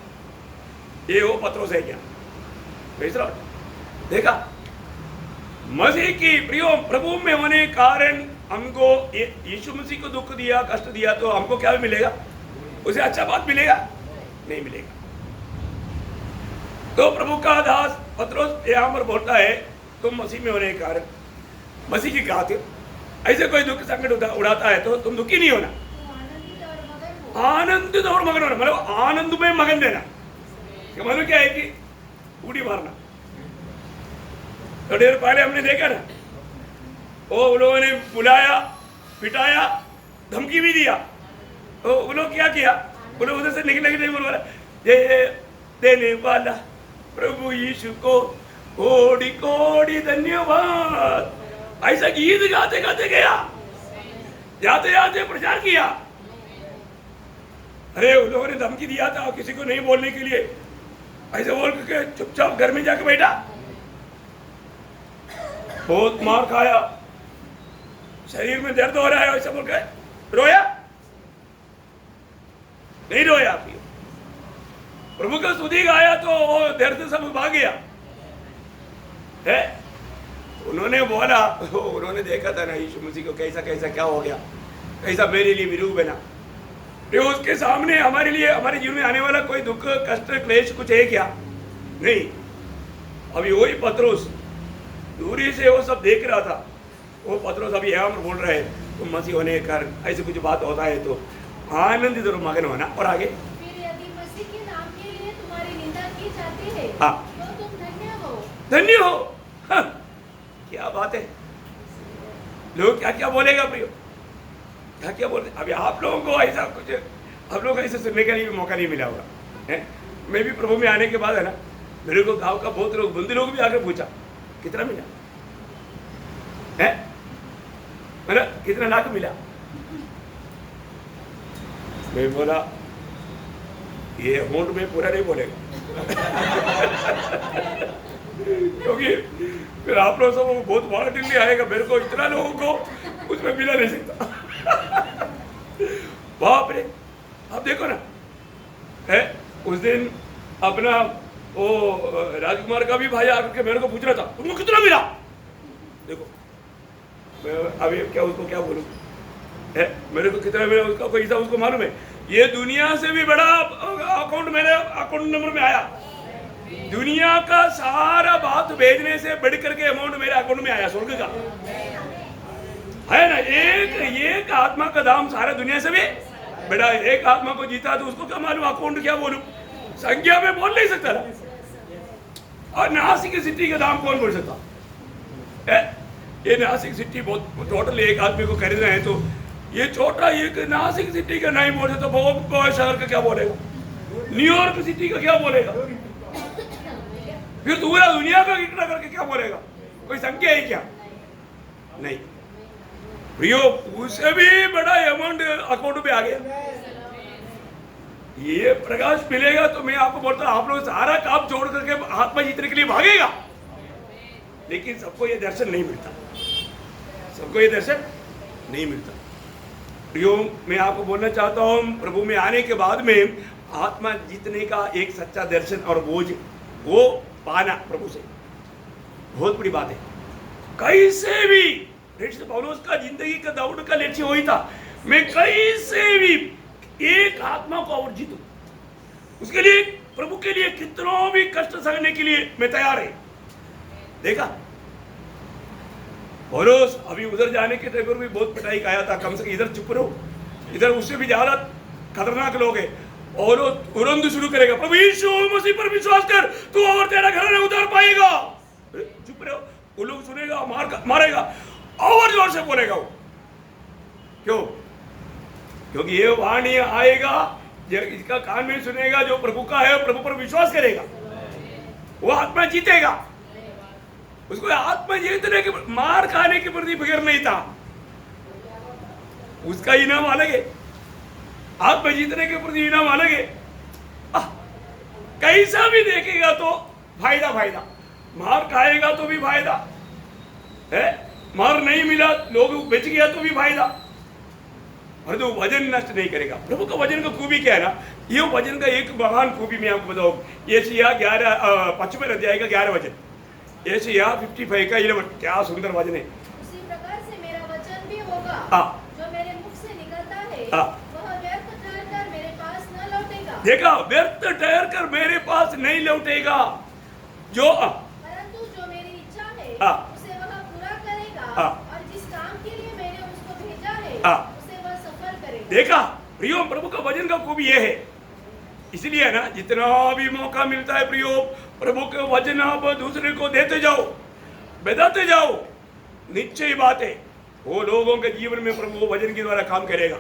[SPEAKER 1] ये वो पत्रोस है क्या? देखा, मसीह की प्रियो प्रभु में होने कारण हमको यीशु मसीह को दुख दिया, कष्ट दिया, तो हमको क्या मिलेगा? उसे अच्छा बात मिलेगा? नहीं मिलेगा। तो प्रभु का दास पत्रोस यहाँ पर बोलता है, तुम मसीह में होने के कारण, मसीह की खातिर ऐसे कोई दुख संकट उड़ाता है तो तुम दुखी नहीं होना, आनंदित और मगन होना। मतलब आनंद में मगन देना। मतलब क्या है कि उड़ी मारना। तो देर पहले हमने देखा ना, वो लोगों ने बुलाया, पिटाया, धमकी भी दिया, तो वो लोग क्या किया? वो लोग उधर से निकले बोला, ये देने वाला प्रभु यीशु को कोटि कोटि धन्यवाद। ऐसा गीत गाते गाते गया, जाते जाते प्रचार किया। अरे उन लोगों ने धमकी दिया था किसी को नहीं बोलने के लिए, ऐसे बोल के चुपचाप घर में जाके बैठा, बहुत मार खाया, शरीर में दर्द हो रहा है, ऐसा बोल के रोया। स्तुति गाया तो वो दर्द सब भाग गया है। उन्होंने बोला, उन्होंने देखा था ना यीशु मसीह को कैसा कैसा क्या हो गया, कैसा मेरे लिए विरूप बना। तो उसके सामने हमारे लिए हमारे जीवन में आने वाला कोई दुख कष्ट क्लेश कुछ है क्या? नहीं। अभी वही पतरस दूरी से वो सब देख रहा था। वो पतरस अभी यहाँ पर बोल रहा है तुम मसीह होने का ऐसे कुछ बात होता है तो आनंदित और मगन होना। और आगे
[SPEAKER 4] फिर यदि मसीह के नाम के लिए तुम्हारी निंदा की जाती है
[SPEAKER 1] हाँ।
[SPEAKER 4] तो तुम धन्य हो।
[SPEAKER 1] धन्य हो। हाँ, क्या बात है। लोग क्या क्या बोलेगा प्रियो, क्या क्या बोले। अभी आप लोगों को ऐसा कुछ आप लोगों को ऐसे सुनने का भी मौका नहीं मिला होगा है। मैं भी प्रभु में आने के बाद है ना, मेरे को गांव का बहुत लोग बंदी लोग भी आकर पूछा कितना मिला है, मतलब कितना लाख मिला। मैं बोला ये अमाउंट में पूरा नहीं बोलेगा क्योंकि फिर आप लोग सब बहुत वॉलेटिली आएगा, मेरे को इतना लोगों को उसमें मिला नहीं सकता। बाप रे, आप देखो ना है। उस दिन अपना वो राजकुमार का भी भाई आकर के मेरे को पूछ रहा था तुमको कितना मिला। देखो मैं अभी क्या उसको क्या बोलूं है, मेरे को कितना मिला उसका पैसा उसको मालूम है। ये दुनिया से भी बड़ा अकाउंट मेरे अकाउंट नंबर में आया। दुनिया का सारा बात भेजने से बढ़ करके अमाउंट मेरे अकाउंट में आया स्वर्ग का है ना। एक आत्मा का दाम सारा दुनिया से भी बड़ा है। एक आत्मा को जीता तो उसको क्या मालूम अकाउंट क्या बोलूं, संख्या में बोल नहीं सकता ना। और नासिक सिटी का दाम कौन बोल सकता है। ये नासिक सिटी बहुत टोटल एक आदमी को खरीदना है तो ये छोटा एक नासिक सिटी का नहीं बोल सकता, बहुत शहर का क्या बोलेगा, न्यूयॉर्क सिटी का क्या बोलेगा, फिर पूरा दुनिया का इकट्ठा करके क्या बोलेगा। कोई संख्या है क्या? नहीं प्रियो, उससे भी बड़ा अमाउंट अकाउंट में आ गया। ये प्रकाश मिलेगा तो मैं आपको बोलता हूं आप लोग सारा काम छोड़ करके आत्मा जीतने के लिए भागेगा, लेकिन सबको ये दर्शन नहीं मिलता, सबको ये दर्शन नहीं मिलता। प्रियो, मैं आपको बोलना चाहता हूँ प्रभु में आने के बाद में आत्मा जीतने का एक सच्चा दर्शन और बोझ वो पाना प्रभु से बहुत बड़ी बात है। कैसे भी पौलुस का जिंदगी का दौड़ का लक्ष्य वही था, मैं कैसे भी एक आत्मा को और जीतूं, उसके लिए प्रभु के लिए कितनों भी कष्ट सहने के लिए मैं तैयार है। देखा पौलुस अभी उधर जाने के टाइम पर भी बहुत पिटाई खाया था, कम से कम इधर चुप रहो, इधर उससे भी ज्यादा खतरनाक लोग हैं। और वो तुरंत शुरू करेगा प्रभु यीशु मसीह पर विश्वास कर तू और तेरा घर नहीं उतार पाएगा। चुप रहो, वो लोग सुनेगा मारेगा और जोर से बोलेगा वो। क्यों? क्योंकि ये वाणी आएगा जो इसका कान में सुनेगा, जो प्रभु का है प्रभु पर विश्वास करेगा वो आत्मा जीतेगा। उसको आत्मा जीतने के मार खाने के प्रति फिक्र नहीं था, उसका इनाम अलग है, आत्मा जीतने के प्रति इनाम अलग है। कैसा भी देखेगा तो फायदा फायदा, मार खाएगा तो भी फायदा है, मार नहीं मिला लोग बच गया तो भी फायदा, और तो वजन नष्ट नहीं करेगा। प्रभु का वजन का खूबी क्या है ना, ये वजन का एक महान खूबी मैं आपको बताऊं। यशायाह 55 अध्याय का 11 वचन, यशायाह 55 का 11, क्या सुंदर वचन है।
[SPEAKER 4] उसी प्रकार से मेरा वचन भी होगा जो मेरे मुख से निकलता है वह व्यर्थ ठहरकर मेरे पास न लौटेगा।
[SPEAKER 1] देखा, व्यर्थ ठहरकर मेरे पास नहीं लौटेगा, जो
[SPEAKER 4] परंतु जो मेरी इच्छा है उसे वह पूरा करेगा और जिस काम के लिए मैंने उसको भेजा है उसे वह सफल करेगा। देखा
[SPEAKER 1] प्रियो, प्रभु का वचन का खूबी ये है, इसलिए ना जितना भी मौका मिलता है प्रियो प्रभु के वचन आप दूसरे को देते जाओ, बताते जाओ। निश्चय बात है वो लोगों के जीवन में प्रभु वचन के द्वारा काम करेगा।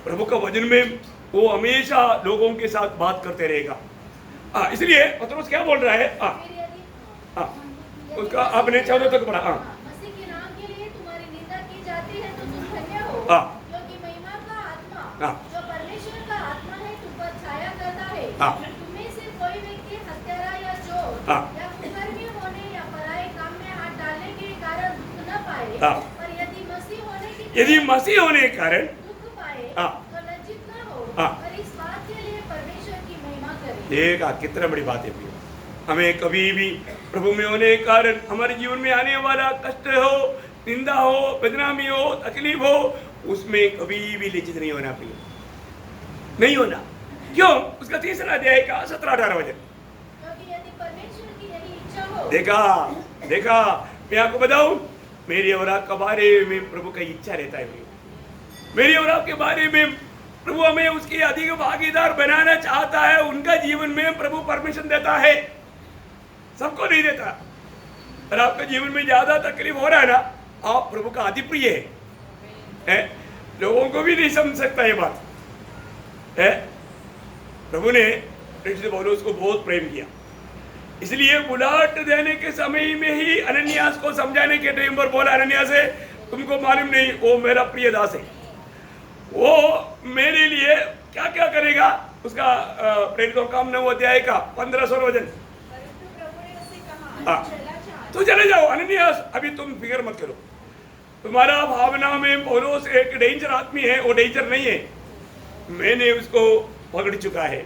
[SPEAKER 1] प्रभु का वचन में वो हमेशा लोगों के साथ बात करते रहेगा। इसलिए पतरस क्या बोल रहा है, उसका आपने 14 तक पढ़ा।
[SPEAKER 4] मसीह के नाम के लिए तुम्हारी निंदा की जाती है तो तुम धन्य हो, क्योंकि महिमा का आत्मा जो परमेश्वर का आत्मा है तुम पर छाया करता है। तुम्हें से कोई व्यक्ति हत्यारा या चोर या कुकर्मी होने या पराये काम में हाथ डालने के कारण दुख न पाए, पर यदि मसीह होने के कारण
[SPEAKER 1] दुख पाए
[SPEAKER 4] तो लज्जित न हो, पर इस बात के लिए परमेश्वर की महिमा करे।
[SPEAKER 1] देखा कितना बड़ी बात है प्रियो। हमें कभी भी प्रभु में होने के कारण हमारे जीवन में आने वाला कष्ट हो, निंदा हो, बदनामी हो, तकलीफ हो, उसमें कभी भी लज्जित नहीं होना प्रियो, नहीं होना। क्यों? उसका 3 अध्याय का 17-18 वचन।
[SPEAKER 4] क्योंकि यदि परमेश्वर की यदि इच्छा हो,
[SPEAKER 1] देखा मैं आपको बताऊं, मेरे और आपके बारे में प्रभु का इच्छा रहता है। मेरे और आपके बारे में प्रभु हमें उसकी अधिक भागीदार बनाना चाहता है। उनका जीवन में प्रभु परमिशन देता है, सबको नहीं देता। और आपके जीवन में ज्यादा तकलीफ हो रहा है ना, आप प्रभु का अति प्रिय है? लोगों को भी नहीं समझ सकता ये बात है। प्रभु ने प्रेषित पौलुस को बहुत प्रेम किया, इसलिए बुलाहट देने के समय में ही अनन्यास को समझाने के टाइम पर बोला, अनन्यास है तुमको मालूम नहीं वो मेरा प्रिय दास है, वो मेरे लिए क्या क्या करेगा। उसका प्रेरितों का काम 9 अध्याय का 15 वचन।
[SPEAKER 3] परंतु प्रभु ने उसे कहा,
[SPEAKER 1] हाँ,
[SPEAKER 3] चला जा।
[SPEAKER 1] तो चले जाओ अनन्यास, अभी तुम फिक्र मत करो। तुम्हारा भावना में पौलुस एक डेंजर आदमी है, वो डेंजर नहीं है। मैंने उसको पकड़ चुका है,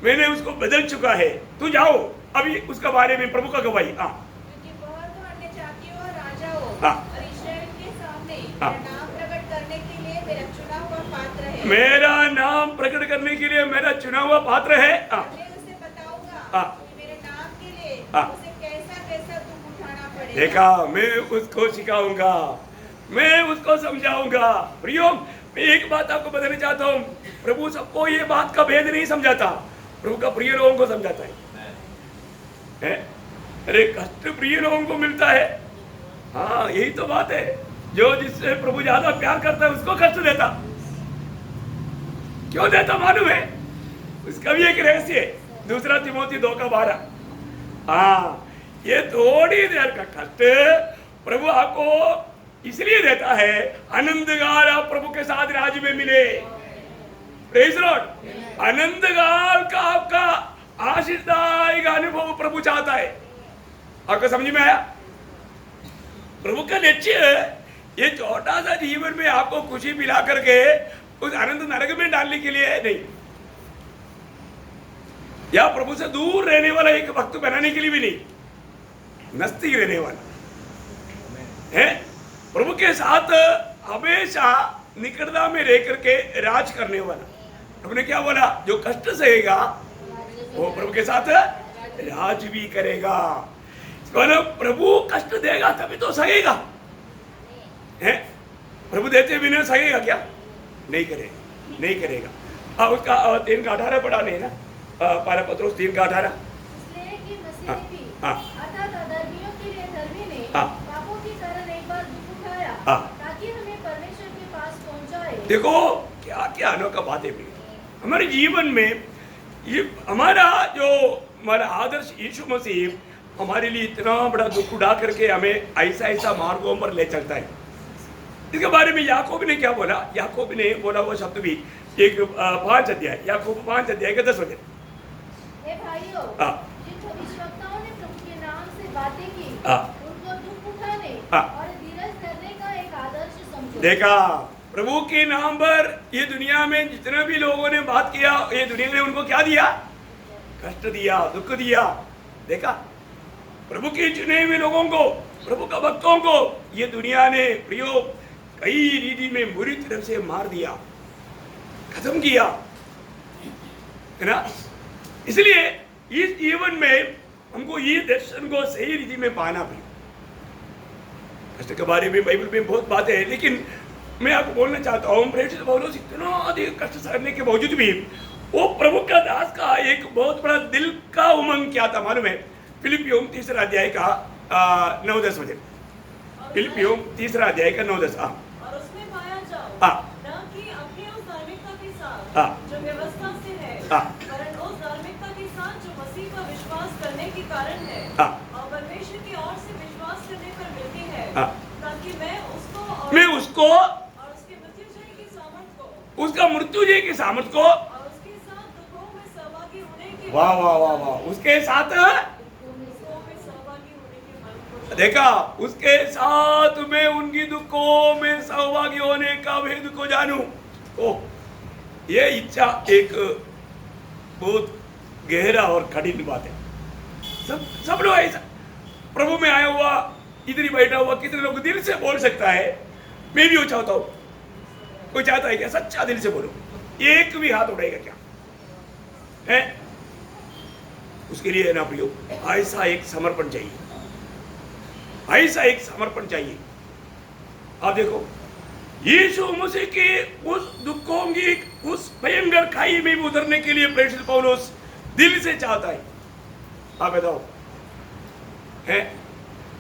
[SPEAKER 1] मैंने उसको बदल चुका है। तू जाओ अभी उसका बारे में प्रभु का गवाही। हाँ,
[SPEAKER 3] क्योंकि वह तो अन्य जातियों और राजाओं
[SPEAKER 1] हाँ,
[SPEAKER 3] और इस्राएल के सामने
[SPEAKER 1] हाँ,
[SPEAKER 3] मेरा नाम प्रकट करने के लिए मेरा चुना हुआ पात्र है।
[SPEAKER 1] मेरा नाम प्रकट करने के लिए मेरा चुना हुआ पात्र है। हाँ,
[SPEAKER 3] मैं उसे बताऊंगा
[SPEAKER 1] हाँ,
[SPEAKER 3] कि मेरे नाम के लिए
[SPEAKER 1] हाँ,
[SPEAKER 3] उसे कैसा कैसा दुख उठाना पड़ेगा।
[SPEAKER 1] देखा, मैं उसको सिखाऊंगा, मैं उसको समझाऊंगा। प्रियो, मैं एक बात आपको बताना चाहता हूँ, प्रभु सबको ये बात का भेद नहीं समझाता, प्रभु का प्रिय लोगों को समझाता है। अरे कष्ट प्रिय लोगों को मिलता है। हाँ, यही तो बात है, जो जिससे प्रभु ज्यादा प्यार करता है उसको कष्ट देता। क्यों देता मालूम है? उसका भी एक रहस्य है, 2 तिमोथी 2:12। हाँ, ये थोड़ी देर का कष्ट प्रभु आपको इसलिए देता है, आनंद काल आप प्रभु के साथ राज्य में मिले। Praise Lord. आनंद काल का आपका आशीषदायक अनुभव प्रभु चाहता है। आपको समझ में आया? प्रभु का लक्ष्य ये छोटा सा जीवन में आपको खुशी पिला करके उस आनंद नरक में डालने के लिए नहीं, या प्रभु से दूर रहने वाला एक भक्त बनाने के लिए भी नहीं, नजदीक रहने वाला है। प्रभु के साथ हमेशा निकटता में रह करके राज करने वाला। प्रभु ने क्या बोला? जो कष्ट सहेगा वो प्रभु के साथ राज भी करेगा। प्रभु कष्ट देगा तभी तो सहेगा, है? प्रभु देते बिना सहेगा क्या? नहीं करेगा, नहीं करेगा। उसका 3:18 पढ़ा नहीं ना, पहला पत्रोस 3:18।
[SPEAKER 4] इसलिए कि मसीह ने भी अर्थात अधर्मियों के लिए धर्मी ने पापों के कारण एक बार दुख उठाया, ताकि हमें परमेश्वर के पास पहुंचाए।
[SPEAKER 1] देखो क्या क्या अनोखा बात है हमारे जीवन में। ये हमारा आदर्श यीशु मसीह हमारे लिए इतना बड़ा दुख उठा करके हमें ऐसा ऐसा मार्गों पर ले चलता है। इसके बारे में याकूब ने क्या बोला? याकूब ने बोला वो शब्द भी 5 अध्याय, याकूब 5 अध्याय के 10 वचन।
[SPEAKER 4] हे भाइयों, जिन भविष्यवक्ताओं ने प्रभु के नाम से बातें की, उनको दुख उठाने और धीरज धरने का एक आदर्श समझो।
[SPEAKER 1] देखा, प्रभु के नाम पर ये दुनिया में जितने भी लोगों ने बात किया, ये दुनिया ने उनको क्या दिया? कष्ट दिया, दुख दिया। देखा, प्रभु के चुने हुए लोगों को, प्रभु का भक्तों को ये दुनिया ने प्रियो कई रीति में बुरी तरह से मार दिया, खत्म किया, है ना? इसलिए इस जीवन में हमको ये दर्शन को सही रीति में पाना भी। कष्ट के बारे में बाइबल में बहुत बातें हैं, लेकिन मैं आपको बोलना चाहता हूँ, प्रेषित पौलुस इतना अधिक कष्ट सहने के बावजूद भी वो प्रभु का दास का एक बहुत बड़ा दिल का उमंग क्या था मालूम है? फिलिपियों 3 अध्याय का 9-10 वचन। फिलिपियों 3 अध्याय का 9-10।
[SPEAKER 3] और उसमें पाया जाओ न कि अपनी उस धार्मिकता के साथ जो व्यवस्था से है, वरन उस धार्मिकता के साथ जो मसीह का विश्वास करने के कारण है और परमेश्वर की ओर से विश्वास करने पर मिलती है, ताकि मैं उसको और उसके मृत्युंजय की सामर्थ को,
[SPEAKER 1] उसका मृत्युंजय की सामर्थ को
[SPEAKER 3] और उसके साथ दुखों में सहभागी होने की,
[SPEAKER 1] वाह वाह वाह वाह, उसके साथ देखा, उसके साथ में उनकी दुखों में सहभागी होने का भेद को जानूं। ओ, ये इच्छा एक बहुत गहरा और कठिन बात है। सब लोग ऐसा प्रभु में आया हुआ इधर ही बैठा हुआ कितने लोग दिल से बोल सकता है मैं भी वो चाहता हूँ? कोई चाहता है क्या? सच्चा दिल से बोलो, एक भी हाथ उठाएगा क्या है? उसके लिए ना प्रियो ऐसा एक समर्पण चाहिए, ऐसा एक समर्पण चाहिए। आप देखो यीशु मसीह के उस दुखों की उस भयंकर खाई में उतरने के लिए प्रेषित पौलुस दिल से चाहता है। आप बताओ है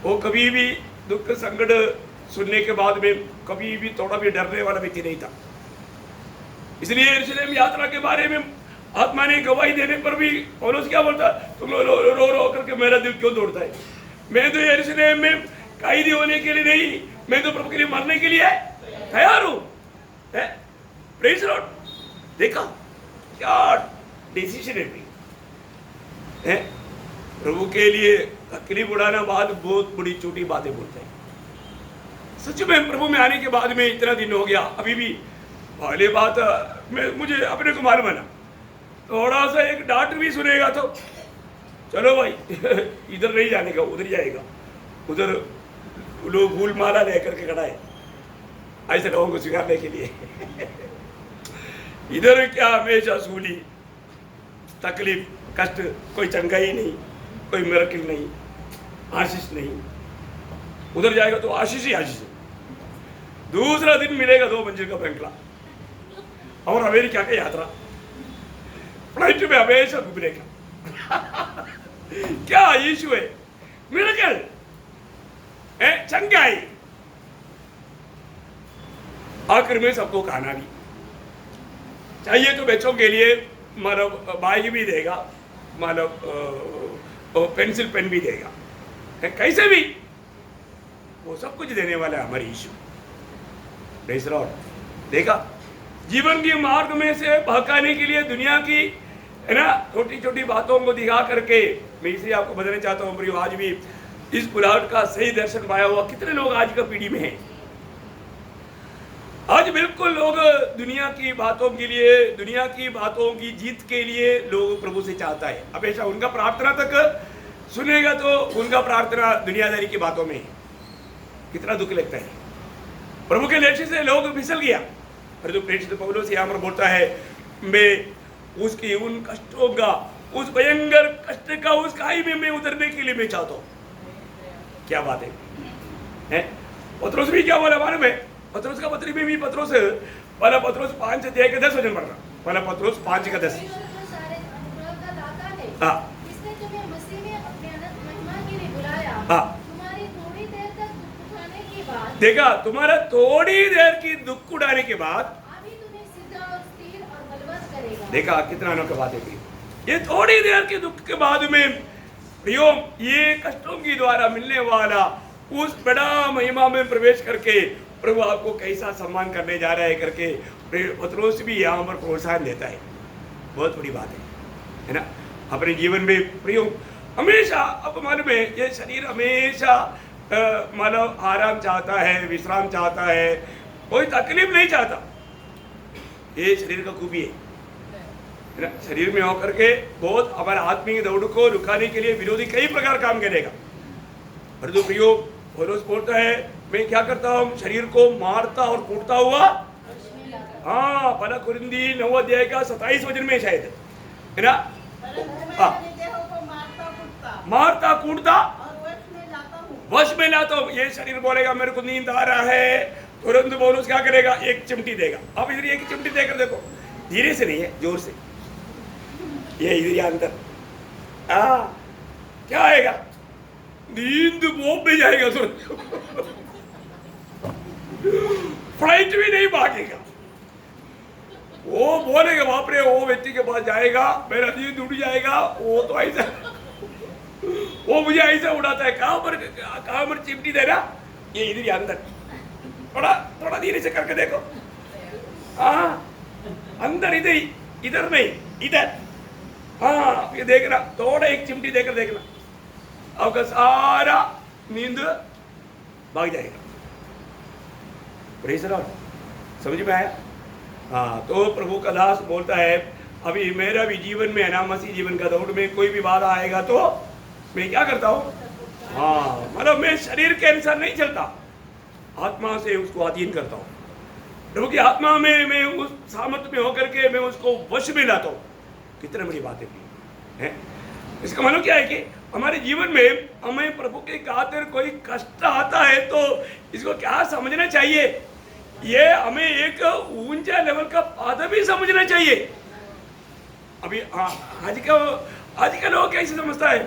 [SPEAKER 1] वो कभी भी दुख संकट सुनने के बाद में कभी भी थोड़ा भी डरने वाला व्यक्ति नहीं था। इसलिए यरूशलेम यात्रा के बारे में आत्मा ने गवाही देने पर भी पौलुस क्या बोलता, तुम रो रो रो करके मेरा दिल क्यों दौड़ता है? मैं तो यरूशलेम में कैदी होने के लिए नहीं, मैं तो प्रभु के लिए मरने के लिए तैयार हूं। Praise Lord. देखा क्या डिसीजन है? प्रभु के लिए तकलीफ उड़ाना बाद बहुत बड़ी छोटी बातें बोलते हैं। सच में प्रभु में आने के बाद में इतना दिन हो गया, अभी भी पहले बात मुझे अपने को मालूम है ना, थोड़ा सा एक डांट भी सुनेगा तो चलो भाई इधर नहीं जाने का, उधर जाएगा, उधर लोग फूल माला लेकर के खड़ा है ऐसे लोगों को स्वीकारने के लिए इधर क्या हमेशा सूली तकलीफ कष्ट, कोई चंगाई नहीं, कोई मिरेकल नहीं, आशीष नहीं। उधर जाएगा तो आशीष ही आशीष। दूसरा दिन मिलेगा 2 मंजिल का बंगला और अमेरिका की यात्रा, फ्लाइट में हमेशा घूमने का क्या इशू है? मिरेकल है, चंगाई, आखिर में सबको खाना भी चाहिए। तो बच्चों के लिए मतलब बैग भी देगा, मतलब पेंसिल पेन भी देगा, कैसे भी वो सब कुछ देने वाला है हमारे यीशु। Praise Lord. देखा जीवन के मार्ग में से भटकाने के लिए दुनिया की है ना छोटी छोटी बातों को दिखा करके मैं इसलिए आपको बताना चाहता हूँ प्रियो, आज भी इस बुलाहट का सही दर्शन पाया हुआ कितने लोग आज का पीढ़ी में हैं। आज बिल्कुल लोग दुनिया की बातों के लिए, दुनिया की बातों की जीत के लिए लोग प्रभु से चाहता है। हमेशा उनका प्रार्थना तक सुनेगा तो उनका प्रार्थना दुनियादारी की बातों में है। कितना दुख लगता है। प्रभु के लेखे से लोग फिसल गया। फिर तो प्रेषित पौलुस यहाँ पर बोलता है मैं उसकी उन कष्टों का, उस भयंकर कष्ट का उस खाई में मैं उतरने के लिए मैं चाहता हूँ। क्या बात है? पत्रोस भी क्या बोला मालूम है? पत्रोस का पत्री में भी पत्रोस पहला पत्रोस 5:10 वचन पढ़ रहा। पहला पत्रोस 5:10। हाँ
[SPEAKER 4] इसने तुम्हें मसीह में अपने अनंत महिमा के लिए बुलाया।
[SPEAKER 1] हाँ
[SPEAKER 4] तुम्हारी थोड़ी देर तक दुख उठाने के बाद,
[SPEAKER 1] देखा तुम्हारा थोड़ी देर की दुख उठाने के बाद
[SPEAKER 4] अभी तुम्हें सिद्ध और स्थिर और बलवत्त करेगा।
[SPEAKER 1] देखा कितना अनोखा बात है। ये थोड़ी देर के दुख के बाद में प्रियो ये कष्टों की द्वारा मिलने वाला उस बड़ा महिमा में प्रवेश करके प्रभु आपको कैसा सम्मान करने जा रहा है करके पत्रोस भी यहाँ पर प्रोत्साहन देता है। बहुत बड़ी बात है ना। अपने जीवन में प्रियो हमेशा अब मालूम है ये शरीर हमेशा मानव आराम चाहता है, विश्राम चाहता है, कोई तकलीफ नहीं चाहता। ये शरीर का खूबी है ना। शरीर में होकर के बहुत हमारे आत्मिक दौड़ को रुकाने के लिए विरोधी कई प्रकार काम करेगा। पर जो प्रियो पौलुस बोलता है मैं क्या करता हूँ, शरीर को मारता और कूटता हुआ। हाँ पहला कुरिन्दी 9:27 वचन में शायद है ना। हाँ मारता कूटता वश में लाता हूँ। ये शरीर बोलेगा मेरे को नींद आ रहा है, तुरंत पौलुस क्या करेगा, एक चिमटी देगा। अब इधर एक चिमटी देकर देखो, धीरे से नहीं है, जोर से। ये इधर अंदर क्या आएगा, नींद वो भी जाएगा तुरंत फ्लाइट भी नहीं भागेगा। वो बोलेगा बाप रे, वो व्यक्ति के पास जाएगा, मेरा नींद उड़ जाएगा। वो तो ऐसा वो मुझे ऐसा उड़ाता है। कहाँ पर चिमटी देना, ये इधर अंदर थोड़ा धीरे से करके देखो। हाँ अंदर इधर नहीं इधर। हाँ ये देखना, थोड़ा एक चिमटी देकर देखना, आपका सारा नींद भाग जाएगा। Praise the Lord. समझ में आया? हाँ तो प्रभु का दास बोलता है अभी मेरा भी जीवन में है ना, मसीह जीवन का दौड़ में कोई भी बाधा आएगा तो मैं क्या करता हूँ, हाँ मतलब मैं शरीर के अनुसार नहीं चलता, आत्मा से उसको अधीन करता हूँ। प्रभु की आत्मा में मैं उस सामर्थ्य में होकर के मैं उसको वश में लाता हूँ। कितनी बड़ी बात है। इसका मतलब क्या है कि हमारे जीवन में हमें प्रभु के खातिर कोई कष्ट आता है तो इसको क्या समझना चाहिए, ये हमें एक ऊंचा लेवल का पदवी समझना चाहिए। अभी आज का लोग कैसे समझता है,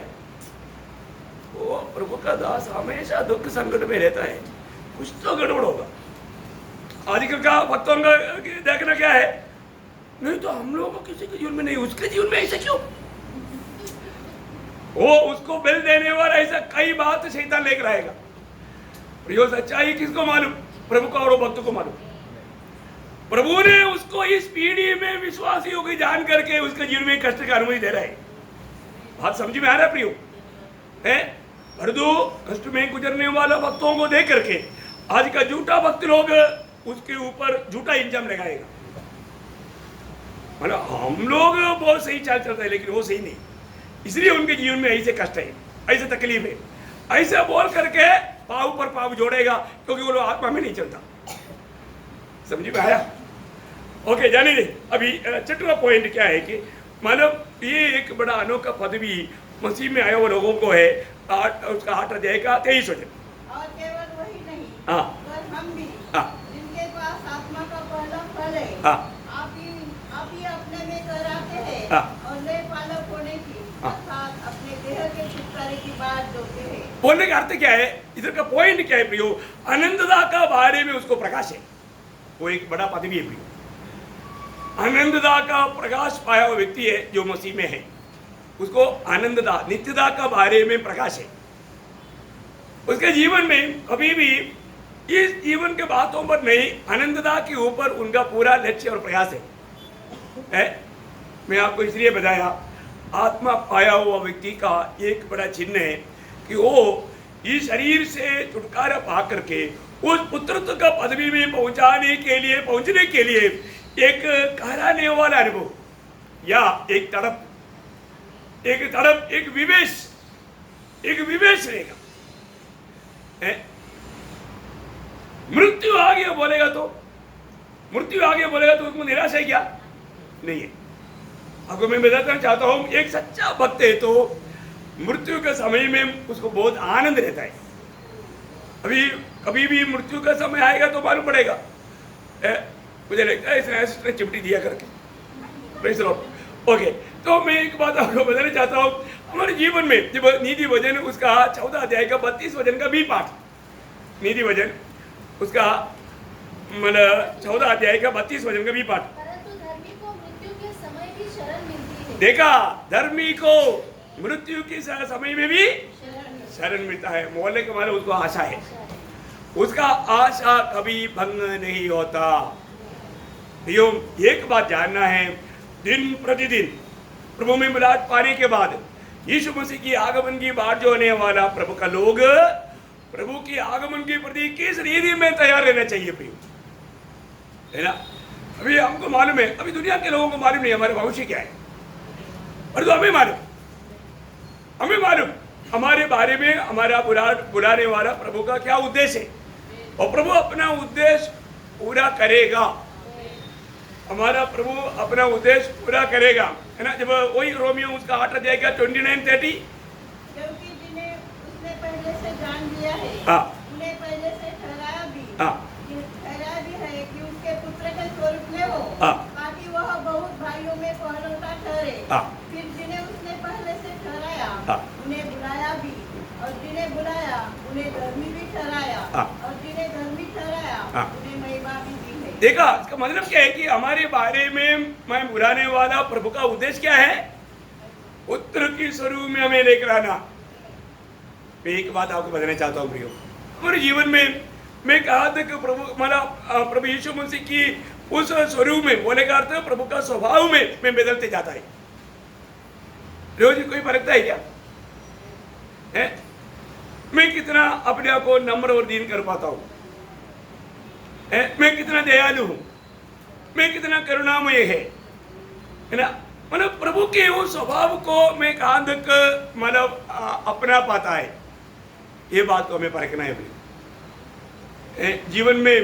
[SPEAKER 1] वो प्रभु का दास हमेशा दुख संकट में रहता है, कुछ तो गड़बड़ होगा। आजकल का भक्तों का देखना क्या है, नहीं तो हम लोगों को किसी के जीवन में नहीं, उसके जीवन में ऐसा क्यों, वो उसको बिल देने वाला ऐसा कई बात शैतान लेकर आएगा। प्रियो सच्चाई किसको मालूम, प्रभु को और भक्त को मालूम। प्रभु ने उसको इस पीढ़ी में विश्वासियों की जान करके उसके जीवन में कष्ट की अनुमति दे रहा है। बात समझ में आ रहा है प्रियो है। परंतु कष्ट में गुजरने वाला भक्तों को देख करके आज का झूठा भक्त लोग उसके ऊपर झूठा इंजाम लगाएगा, मतलब हम लोग बहुत सही चाल चलता है लेकिन वो सही नहीं, इसलिए उनके जीवन में ऐसे कष्ट है, ऐसे तकलीफ है, ऐसा बोल करके पाव पर पाव जोड़ेगा, क्योंकि वो लोग आत्मा में नहीं चलता। समझ में आया? ओके, जाने दे। अभी छठवां पॉइंट क्या है कि मतलब ये एक बड़ा अनोखा पदवी मसीह में आए हुए लोगों को है। उसका 8 अध्याय का 23 वचन।
[SPEAKER 2] और केवल वही नहीं,
[SPEAKER 1] हाँ
[SPEAKER 2] पर हम भी
[SPEAKER 1] हाँ
[SPEAKER 2] जिनके पास आत्मा का पहला फल है,
[SPEAKER 1] हाँ
[SPEAKER 2] आप ही अपने में कराते हैं
[SPEAKER 1] हाँ।
[SPEAKER 2] और नए पालक होने की
[SPEAKER 1] हाँ।
[SPEAKER 2] अर्थात अपने देह के छुटकारे की बात जोते हैं।
[SPEAKER 1] बोलने का अर्थ क्या है, इधर का पॉइंट क्या है प्रियो, अनंतता का बारे में उसको प्रकाश है, वो एक बड़ा पदवी है प्रियो। अनंतता का प्रकाश पाया हुआ व्यक्ति है जो मसीह में है, उसको आनंदता नित्यता का बारे में प्रकाश है। उसके जीवन में कभी भी इस जीवन के बातों पर नहीं, अनंतता के ऊपर उनका पूरा लक्ष्य और प्रयास है। मैं आपको इसलिए बताया, आत्मा पाया हुआ व्यक्ति का एक बड़ा चिन्ह है कि वो इस शरीर से छुटकारा पा करके उस पुत्रत्व का पदवी में पहुंचने के लिए एक कहराने वाला अनुभव या एक तड़प, एक विवेश रहेगा। मृत्यु आगे बोलेगा तो उसको निराशा है क्या? नहीं है। आपको मैं बताना चाहता हूं, एक सच्चा भक्त है तो मृत्यु के समय में उसको बहुत आनंद रहता है। अभी कभी भी मृत्यु का समय आएगा तो मालूम पड़ेगा। मुझे लगता है इसने चिमटी दिया करके। ओके, तो मैं एक बात आपको बताना चाहता हूँ, हमारे जीवन में जब नीति वचन उसका 14 अध्याय का 32 वचन का भी पाठ, नीति वचन उसका मतलब 14 अध्याय का 32 वचन का भी पाठ।
[SPEAKER 4] परंतु धर्मी को मृत्यु के समय भी शरण मिलती है।
[SPEAKER 1] देखा, धर्मी को मृत्यु के समय में भी शरण मिलता है। मोहल्ले के मारे उसको आशा है, उसका आशा कभी भंग नहीं होता। एक बात जानना है, दिन प्रतिदिन प्रभु में मिलाद पाने के बाद यीशु मसीह की आगमन की बात जो होने वाला, प्रभु का लोग प्रभु की आगमन के प्रति किस रीति में तैयार रहना चाहिए प्रियो, है ना। अभी हमको मालूम है, अभी दुनिया के लोगों को मालूम नहीं हमारे भविष्य क्या है, और तो हमें मालूम हमारे बारे में हमारा बुलाने वाला प्रभु का क्या उद्देश्य है, और प्रभु अपना उद्देश्य पूरा करेगा। हमारा प्रभु अपना उद्देश्य पूरा करेगा, है ना। जब वही रोमियो उसका 8 अध्याय का 29-30,
[SPEAKER 2] क्योंकि जिन्हें उसने पहले से जान लिया है, उन्हें पहले से ठहराया भी है कि उसके पुत्र के स्वरूप में हो, ताकि वह बहुत भाइयों में पहलौठा ठहरे। फिर जिन्हें उसने पहले से ठहराया उन्हें बुलाया भी, और जिन्हें बुलाया उन्हें धर्मी भी ठहराया, और जिन्हें धर्मी ठहराया उन्हें महिमा भी दी है।
[SPEAKER 1] देखा, इसका मतलब क्या है कि हमारे बारे में मैं बुलाने वाला प्रभु का उद्देश्य क्या है, पुत्र की स्वरूप में हमें लेकर आना। मैं एक बात आपको बताना चाहता हूँ प्रियो, हमारे जीवन में मैं कहा था कि प्रभु यीशु मसीह की उस स्वरूप में बोले का अर्थ प्रभु का स्वभाव में मैं बदलते जाता है। रोज कोई फर्कता है क्या है? मैं कितना अपने आप को नम्र और दीन कर पाता हूँ, मैं कितना दयालु हूँ, मैं कितना करुणामय है, है ना। मतलब प्रभु के वो स्वभाव को मैं कहाँ तक मतलब अपना पाता है, ये बात को हमें परखना है भाई। जीवन में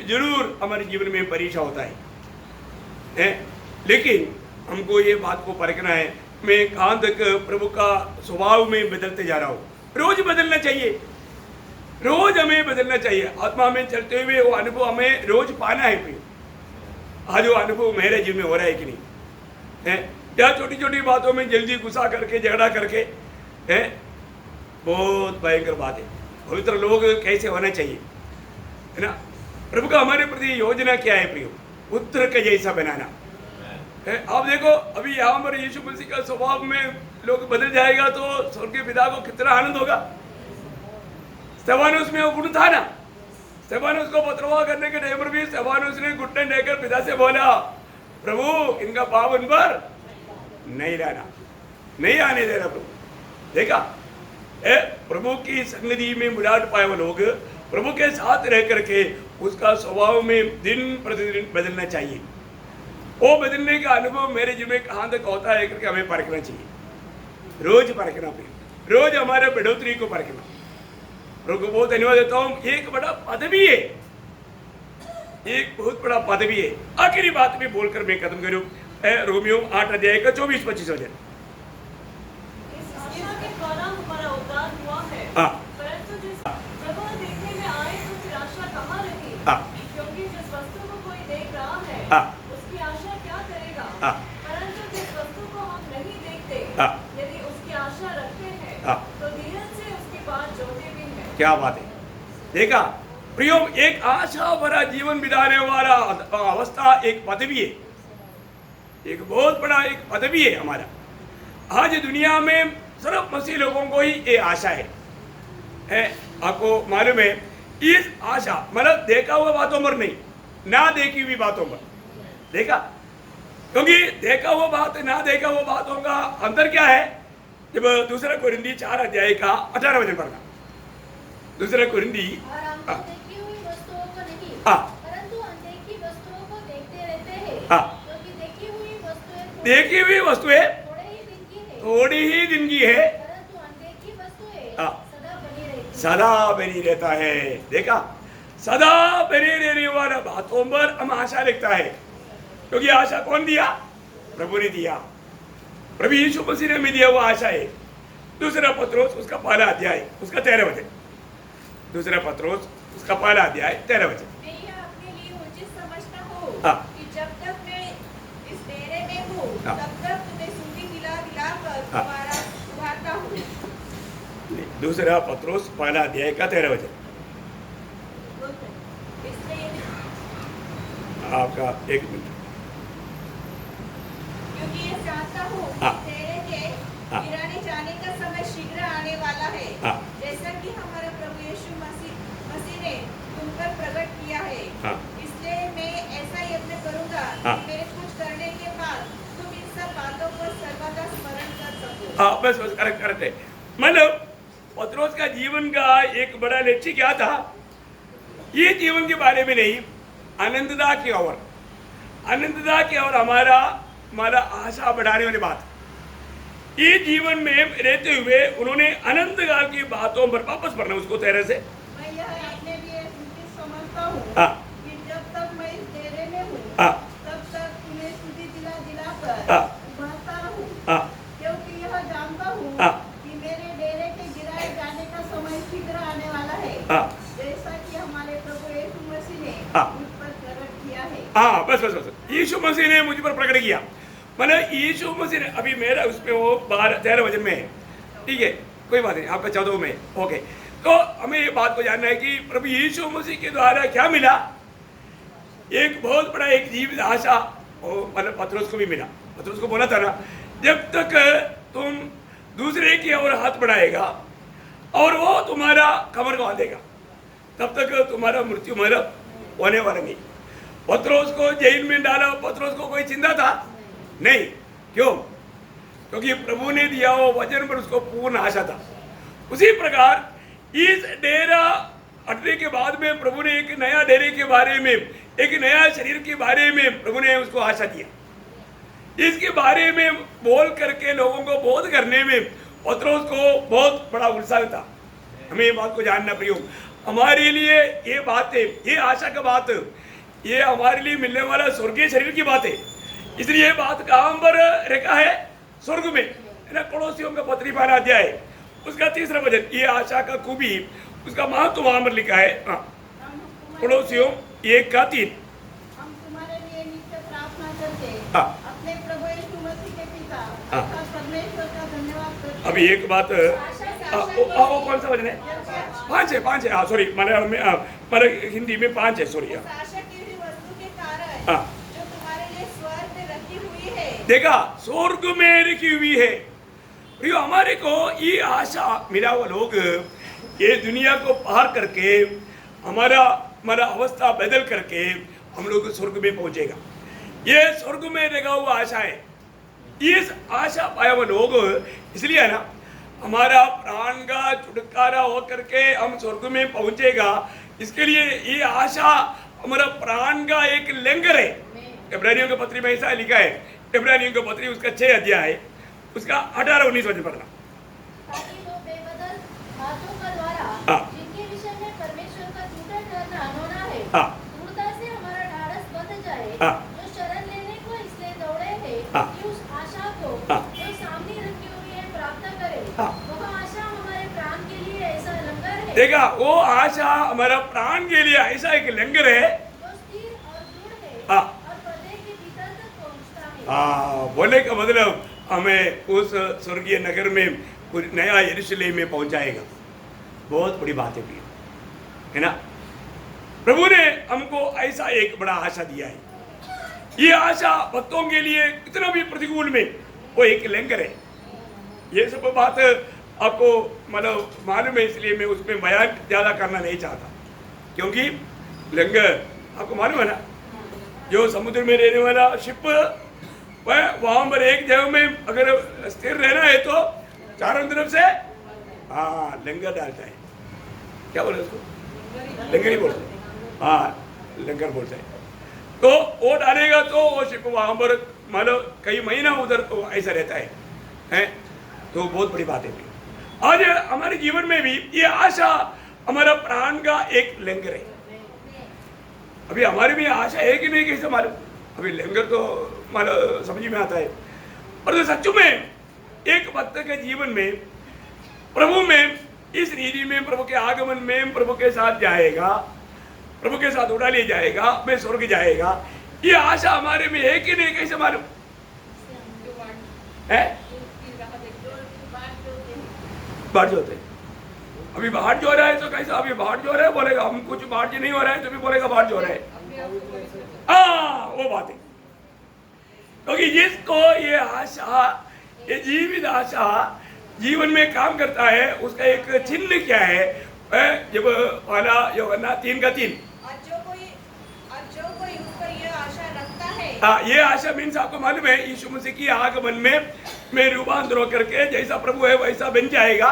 [SPEAKER 1] जरूर हमारे जीवन में परीक्षा होता है, लेकिन हमको ये बात को परखना है मैं कहाँ तक प्रभु का स्वभाव में बदलते जा रहा हूँ। रोज बदलना चाहिए, रोज हमें बदलना चाहिए। आत्मा में चलते हुए वो अनुभव हमें रोज पाना है फिर। आज वो अनुभव मेरे जीवन में हो रहा है कि नहीं है? क्या छोटी छोटी बातों में जल्दी गुस्सा करके झगड़ा करके है, बहुत भयंकर बात है। पवित्र लोग कैसे होना चाहिए, है ना। प्रभु का हमारे प्रति योजना क्या है प्रियो? पुत्र के जैसा बनाना है। आप देखो अभी यहाँ पर यीशु मसीह का स्वभाव में लोग बदल जाएगा तो स्वर्गीय पिता को कितना आनंद होगा। स्तेफानोस में वो गुण था ना, स्तेफानोस को पथरवाह करने के टाइम पर भी स्तेफानोस ने घुटने लेकर पिता से बोला, प्रभु इनका पाप उन पर नहीं लाना, नहीं आने देना प्रभु। देखा प्रभु की सन्निधि में मुलाट पाए वो लोग प्रभु के साथ रह करके उसका स्वभाव में दिन प्रतिदिन बदलना चाहिए। वो बदलने का अनुभव मेरे जीवन में कहाँ तक होता है करके हमें परखना चाहिए, रोज परखना पे, रोज हमारे बढ़ोतरी को परखना। प्रभु को बहुत धन्यवाद देता हूँ। एक बड़ा पदवी है, एक बहुत बड़ा पदवी है। आखिरी बात भी बोलकर मैं खत्म करूँ, रोमियो 8 अध्याय का 24-25 वचन।
[SPEAKER 3] इस आशा के द्वारा हमारा उद्धार हुआ है, परंतु जब वह देखने में आए तो फिर आशा कहाँ रही? क्योंकि जिस वस्तु को कोई देख रहा है उसकी आशा क्या करेगा? परंतु जिस वस्तु को हम नहीं देखते यदि उसकी आशा रखते हैं तो धीरज से उसकी बात जोते भी हैं।
[SPEAKER 1] क्या बात है, देखा प्रियो, एक आशा भरा जीवन बिताने वाला अवस्था एक पदवी है, एक बहुत बड़ा एक पदवी है हमारा। आज दुनिया में सिर्फ मसीह लोगों को ही ये आशा है। आपको मालूम है, इस आशा मतलब देखा हुआ बातों पर नहीं, ना देखी हुई बातों पर। देखा, क्योंकि देखा हुआ बात ना देखा हुआ बातों का अंतर क्या है? जब दूसरा कोरिन्थी 4 अध्याय का 18 वचन पढ़ना। दूसरा कोरिन्थी
[SPEAKER 4] देखी हुई वस्तुओं को नहीं परंतु अनदेखी वस्तुओं को देखते रहते हैं, क्योंकि देखी हुई वस्तुएं थोड़ी ही दिन की है परंतु अनदेखी वस्तुएं
[SPEAKER 1] सदा बनी रहता है। देखा, सदा बने रहने वाला बातों पर हम आशा रखता है, क्योंकि आशा कौन दिया? प्रभु ने दिया, प्रभु यीशु मसीह ने हमें दिया वो आशा है। दूसरा पत्रोस उसका 1 अध्याय उसका 13 वचन। दूसरा पत्रोस उसका 1 अध्याय 13 वचन।
[SPEAKER 2] मैं यह अपने लिए उचित समझता हूँ कि जब तक मैं इस डेरे में हूँ तब तक तुम्हें सुधि दिलाकर तुम्हारा सुधारता हूँ।
[SPEAKER 1] दूसरा पत्रोस 1 अध्याय का 13 वचन। आपका 1 मिनट।
[SPEAKER 2] क्योंकि ये चाहता हूँ कि तेरे के गिराने जाने का समय शीघ्र आने वाला है, जैसा कि हमारा प्रभु यीशु मसीह ने तुम पर प्रकट किया है। इसलिए मैं ऐसा यत्न करूँगा कि मेरे कुछ करने के बाद तुम इन सब बातों को सर्वदा स्मरण कर सको।
[SPEAKER 1] बस करेक्ट है। मतलब पत्रोस का जीवन का एक बड़ा लक्ष्य क्या था? ये जीवन के बारे में नहीं, आनंदता की ओर, आनंदता की ओर हमारा आशा बढ़ाने वाली बात। ये जीवन में रहते हुए उन्होंने अनंत काल की बातों पर वापस पढ़ना उसको 13 से।
[SPEAKER 2] मैं यह अपने लिए उचित समझता हूँ कि जब तक मैं इस डेरे में हूँ तब तक तुम्हें स्तुति दिलाकर उभारता रहूँ, क्योंकि यह जानता हूँ कि मेरे डेरे के गिराए जाने का समय शीघ्र आने वाला है, जैसा कि हमारे प्रभु यीशु मसीह ने मुझ पर प्रकट किया है।
[SPEAKER 1] बस यीशु मसीह ने मुझ पर प्रकट किया, मतलब यीशु मसीह ने। अभी मेरा उसमें वो 13 वचन में है, ठीक है, कोई बात नहीं, आपका 14 में ओके। तो हमें ये बात को जानना है कि प्रभु यीशु मसीह के द्वारा क्या मिला? एक बहुत बड़ा एक जीवित आशा, मतलब पत्रोस को भी मिला। पत्रोस को बोला था ना, जब तक तुम दूसरे की ओर हाथ बढ़ाएगा और वो तुम्हारा कमर को बांधेगा तब तक तुम्हारा मृत्यु मतलब होने वाला नहीं। पत्रोस को जेल में डाला, पत्रोस को कोई चिंता था नहीं, क्यों? क्योंकि प्रभु ने दिया वो वचन पर उसको पूर्ण आशा था। उसी प्रकार इस डेरा हटने के बाद में प्रभु ने एक नया डेरे के बारे में, एक नया शरीर के बारे में प्रभु ने उसको आशा दिया। इसके बारे में बोल करके लोगों को बोध करने में पत्रोस को बहुत बड़ा उत्साह था। हमें ये बात को जानना प्रियो, हमारे लिए ये बात है, ये आशा का बात, ये हमारे लिए मिलने वाला स्वर्गीय शरीर की बात है। इसलिए ये बात कहाँ पर रखा है? स्वर्ग में, है ना। कोलोसियों का पत्री 12 अध्याय उसका 3रा वचन, ये आशा का खूबी, उसका महत्व वहां पर लिखा है। कोलोसियों 1:3।
[SPEAKER 2] हम तुम्हारे लिए नित्य प्रार्थना करके
[SPEAKER 1] हाँ।
[SPEAKER 2] अपने प्रभु यीशु मसीह के पिता अर्थात परमेश्वर का धन्यवाद करते हैं।
[SPEAKER 1] अभी एक बात, वो कौन सा वचन है? 5 है। हाँ सॉरी, मलयालम में, हिंदी में 5 है, सॉरी।
[SPEAKER 2] उस आशा की हुई वस्तु के कारण
[SPEAKER 1] हाँ।
[SPEAKER 2] जो तुम्हारे लिए स्वर्ग में रखी हुई है।
[SPEAKER 1] देखा, स्वर्ग में रखी हुई है। प्रियो, हमारे को ये आशा मिला हुआ लोग ये दुनिया को पार करके हमारा अवस्था बदल करके हम लोग स्वर्ग में पहुंचेगा। ये स्वर्ग में लगा हुआ आशा है। इस आशा पाया हुआ लोग, इसलिए है ना, हमारा प्राण का छुटकारा होकर के हम स्वर्ग में पहुंचेगा। इसके लिए ये आशा हमारा प्राण का एक लंगर है। इब्रानियों के पत्री में ऐसा लिखा है, इब्रानियों के पत्री उसका 6 अध्याय उसका 18-19 वचन पढ़ना।
[SPEAKER 4] ताकि वो बेबदल बातों का द्वारा
[SPEAKER 1] हाँ।
[SPEAKER 4] जिनके विषय में परमेश्वर का झूठा ठहरना अनहोना है,
[SPEAKER 1] हाँ।
[SPEAKER 4] दृढ़ता से हमारा ढाढ़स बंध जाए,
[SPEAKER 1] हाँ।
[SPEAKER 4] जो शरण लेने को इसलिए दौड़े हैं
[SPEAKER 1] हाँ।
[SPEAKER 4] कि उस आशा को
[SPEAKER 1] हाँ।
[SPEAKER 4] जो सामने रखी हुई है प्राप्त करे।
[SPEAKER 1] हाँ।
[SPEAKER 4] वह आशा हमारे प्राण के लिए ऐसा लंगर है
[SPEAKER 1] देखा, वो आशा हमारा प्राण के लिए ऐसा एक लंगर है
[SPEAKER 4] जो स्थिर और दृढ़ है
[SPEAKER 1] हाँ।
[SPEAKER 4] और पर्दे के भीतर तक पहुंचता है।
[SPEAKER 1] हाँ, बोले का मतलब हमें उस स्वर्गीय नगर में, उस नया यरूशलेम में पहुंचाएगा। बहुत बड़ी बात है प्रिय, है ना। प्रभु ने हमको ऐसा एक बड़ा आशा दिया है। ये आशा भक्तों के लिए इतना भी प्रतिकूल में वो एक लंगर है। ये सब बात आपको मतलब मालूम है, इसलिए मैं उसमें बयान ज्यादा करना नहीं चाहता, क्योंकि लंगर आपको मालूम है ना, जो समुद्र में रहने वाला शिप वहां पर एक जगह में अगर स्थिर रहना है तो चारों तरफ से लंगर डालता है। क्या बोले उसको? लंगर ही बोलते हैं। हाँ, लंगर बोलते हैं। तो वो डालेगा तो वो शिप वहां पर मतलब कई महीना उधर तो ऐसा रहता है? तो बहुत बड़ी बात है। आज हमारे जीवन में भी ये आशा हमारा प्राण का एक लंगर है। अभी हमारे भी आशा है कि नहीं, कैसे मालूम? अभी लंगर तो मतलब समझ में आता है। और तो सच में एक भक्त के जीवन में प्रभु में इस रीति में प्रभु के आगमन में प्रभु के साथ जाएगा, प्रभु के साथ उड़ा ले जाएगा, मैं स्वर्ग जाएगा। ये आशा हमारे में है कि नहीं, कैसे मालूम है? बाढ़ जो होते, अभी बाढ़ जो हो रहा है तो कैसा? अभी बाढ़ जो हो रहा है बोलेगा, हम कुछ बाढ़ जो नहीं हो रहा है तो भी बोलेगा बाढ़ जो हो रहा है। वो बात है, क्योंकि जिसको ये आशा, ये जीवित आशा जीवन में काम करता है, उसका एक चिन्ह क्या है? जब वाला यूहन्ना 3:3,
[SPEAKER 2] और जो कोई उस पर यह आशा रखता है।
[SPEAKER 1] ये आशा मीन्स आपको मालूम है, यीशु मसीह की आगमन में रूपांतर होकर के जैसा प्रभु है वैसा बन जाएगा।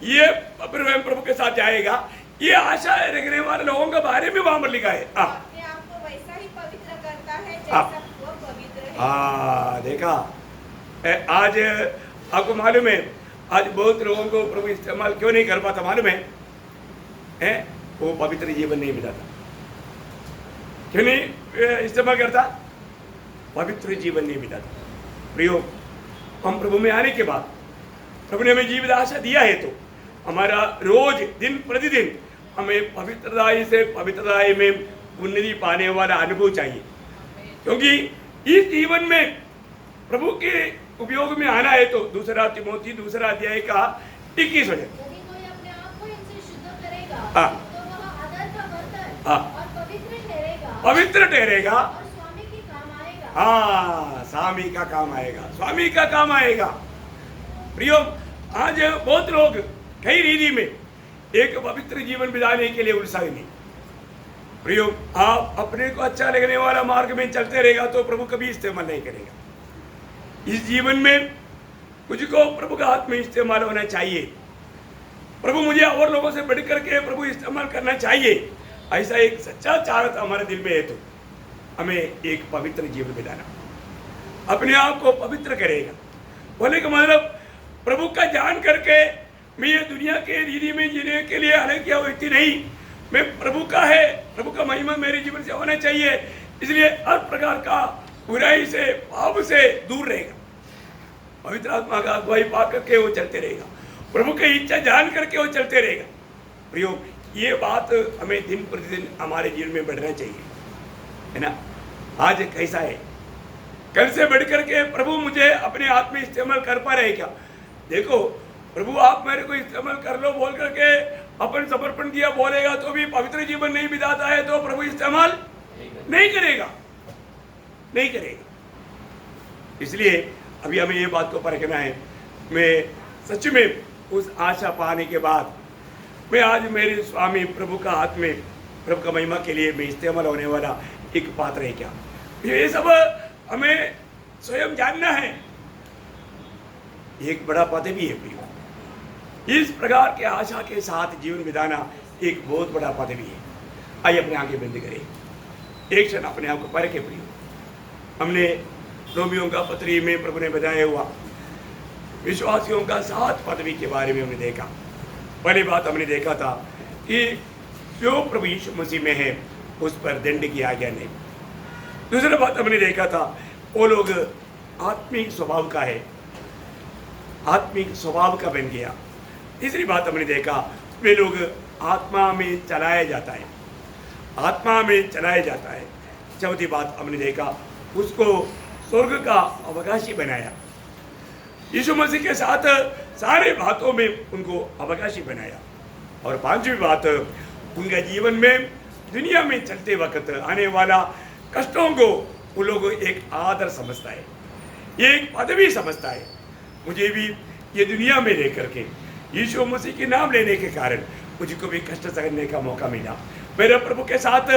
[SPEAKER 1] ये प्रभु के साथ जाएगा। ये आशा रखने वाले लोगों के बारे में वहां पर लिखा है।
[SPEAKER 2] अपने आप को वैसा ही पवित्र करता है जैसा वो पवित्र है।
[SPEAKER 1] देखा, आज आपको मालूम है, आज बहुत लोगों को प्रभु इस्तेमाल क्यों नहीं कर पाता मालूम है? वो पवित्र जीवन नहीं बिताता। क्यों नहीं इस्तेमाल करता? पवित्र जीवन नहीं बिताता। प्रियो, हम प्रभु में आने के बाद प्रभु ने हमें जीवित आशा दिया है, तो हमारा रोज दिन प्रतिदिन हमें पवित्रता में उन्नति पाने वाला अनुभव चाहिए। क्योंकि इस जीवन में प्रभु के उपयोग में आना है तो 2 तिमोथी 2 अध्याय का 21 वचन,
[SPEAKER 4] यदि कोई अपने आप को इनसे शुद्ध करेगा
[SPEAKER 1] हाँ।
[SPEAKER 4] तो वह आदर का बर्तन
[SPEAKER 1] हाँ।
[SPEAKER 4] और
[SPEAKER 1] पवित्र ठहरेगा।
[SPEAKER 4] और स्वामी की काम आएगा।
[SPEAKER 1] स्वामी का काम आएगा, स्वामी का काम आएगा। प्रियो, आज बहुत लोग कई रीति में एक पवित्र जीवन बिताने के लिए उत्साही नहीं। प्रियो, आप अपने को अच्छा लगने वाला मार्ग में चलते रहेगा तो प्रभु कभी इस्तेमाल नहीं करेगा। इस जीवन में मुझको प्रभु का हाथ में इस्तेमाल होना चाहिए। प्रभु मुझे और लोगों से बढ़ करके प्रभु इस्तेमाल करना चाहिए, ऐसा एक सच्चा चाहत हमारे दिल में है तो हमें एक पवित्र जीवन बिताना। अपने आप को पवित्र करेगा। बोले का मतलब प्रभु का जान करके मैं ये दुनिया के रीति में जीने के लिए अलग किया व्यक्ति नहीं, मैं प्रभु का है, प्रभु का महिमा मेरे जीवन से होना चाहिए। इसलिए हर प्रकार का बुराई से पाप से दूर रहेगा, पवित्र आत्मा का अगुवाई पा करके वो चलते रहेगा, प्रभु की इच्छा जान करके वो चलते रहेगा। प्रियो, ये बात हमें दिन प्रतिदिन हमारे जीवन में बढ़ना चाहिए, है ना। आज कैसा है, कल से बढ़ करके प्रभु मुझे अपने हाथ में इस्तेमाल कर पा रहे क्या? देखो, प्रभु आप मेरे को इस्तेमाल कर लो बोल करके अपन समर्पण किया बोलेगा तो भी पवित्र जीवन नहीं बिताता है तो प्रभु इस्तेमाल नहीं करेगा, नहीं करेगा। इसलिए अभी हमें ये बात को परखना है। मैं सच में उस आशा पाने के बाद मैं आज मेरे स्वामी प्रभु का हाथ में प्रभु का महिमा के लिए मैं इस्तेमाल होने वाला एक पात्र है क्या? ये सब हमें स्वयं जानना है। एक बड़ा पद भी है प्रियो, इस प्रकार के आशा के साथ जीवन बिताना एक बहुत बड़ा पद भी है। आइए अपने आगे बंद करें, एक क्षण अपने आप को परखे प्रियो। हमने रोमियों का पत्री में प्रभु ने बताया हुआ विश्वासियों का 7 पदवी के बारे में हमने देखा। पहली बात हमने देखा था कि जो प्रभु यीशु मसीह में है उस पर दंड की आज्ञा नहीं। दूसरी बात हमने देखा था वो लोग आत्मिक स्वभाव का है, आत्मिक स्वभाव का बन गया। तीसरी बात हमने देखा वे लोग आत्मा में चलाया जाता है, आत्मा में चलाया जाता है। चौथी बात हमने देखा उसको स्वर्ग का अवकाशी बनाया, यीशु मसीह के साथ सारे बातों में उनको अवकाशी बनाया। और पांचवी बात, उनके जीवन में दुनिया में चलते वक्त आने वाला कष्टों को वो लोग एक आदर समझता है, एक पदवी समझता है। मुझे भी ये दुनिया में रह करके यीशु मसीह के नाम लेने के कारण मुझको भी कष्ट सहने का मौका मिला। मेरे प्रभु के साथ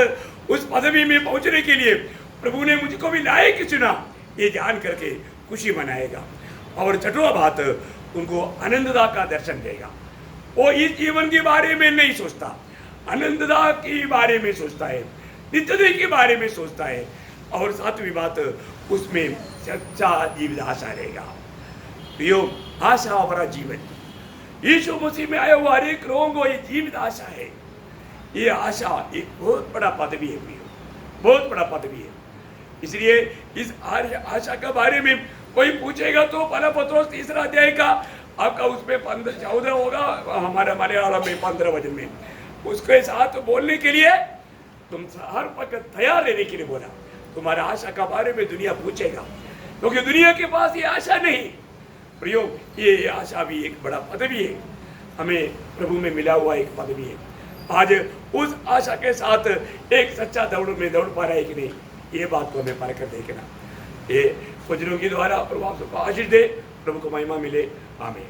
[SPEAKER 1] उस पदवी में पहुंचने के लिए प्रभु ने मुझको भी लायक चुना, ये जान करके खुशी मनाएगा। और छठवां बात, उनको आनंददा का दर्शन देगा। वो इस जीवन के बारे में नहीं सोचता, आनंददा के बारे में सोचता है, नित्यता के बारे में सोचता है। और सातवीं बात, उसमें सच्चा जीवित आशा रहेगा। प्रियो, आशा भरा जीवन यीशु मसीह में आया हुआ हर एक लोगों को ये जीवित आशा है। ये आशा एक बहुत बड़ा पदवी है प्रियो, बहुत बड़ा पदवी है। इसलिए इस आशा के बारे में कोई पूछेगा तो पहला पत्रोस 3 अध्याय का आपका उसमें 14 होगा, हमारे मलयालम में 15 वचन में उसके साथ बोलने के लिए तुम हर वक्त तैयार रहने के लिए बोला। तुम्हारा आशा का बारे में दुनिया पूछेगा, क्योंकि दुनिया के पास ये आशा नहीं। प्रियो, ये आशा भी एक बड़ा पदवी है, हमें प्रभु में मिला हुआ एक पदवी है। आज उस आशा के साथ एक सच्चा दौड़ में दौड़ पा रहा है कि नहीं, ये बात को हमें परख कर देखना। ये वचनों के द्वारा प्रभु आपको आशीष दे, प्रभु को महिमा मिले। आमीन।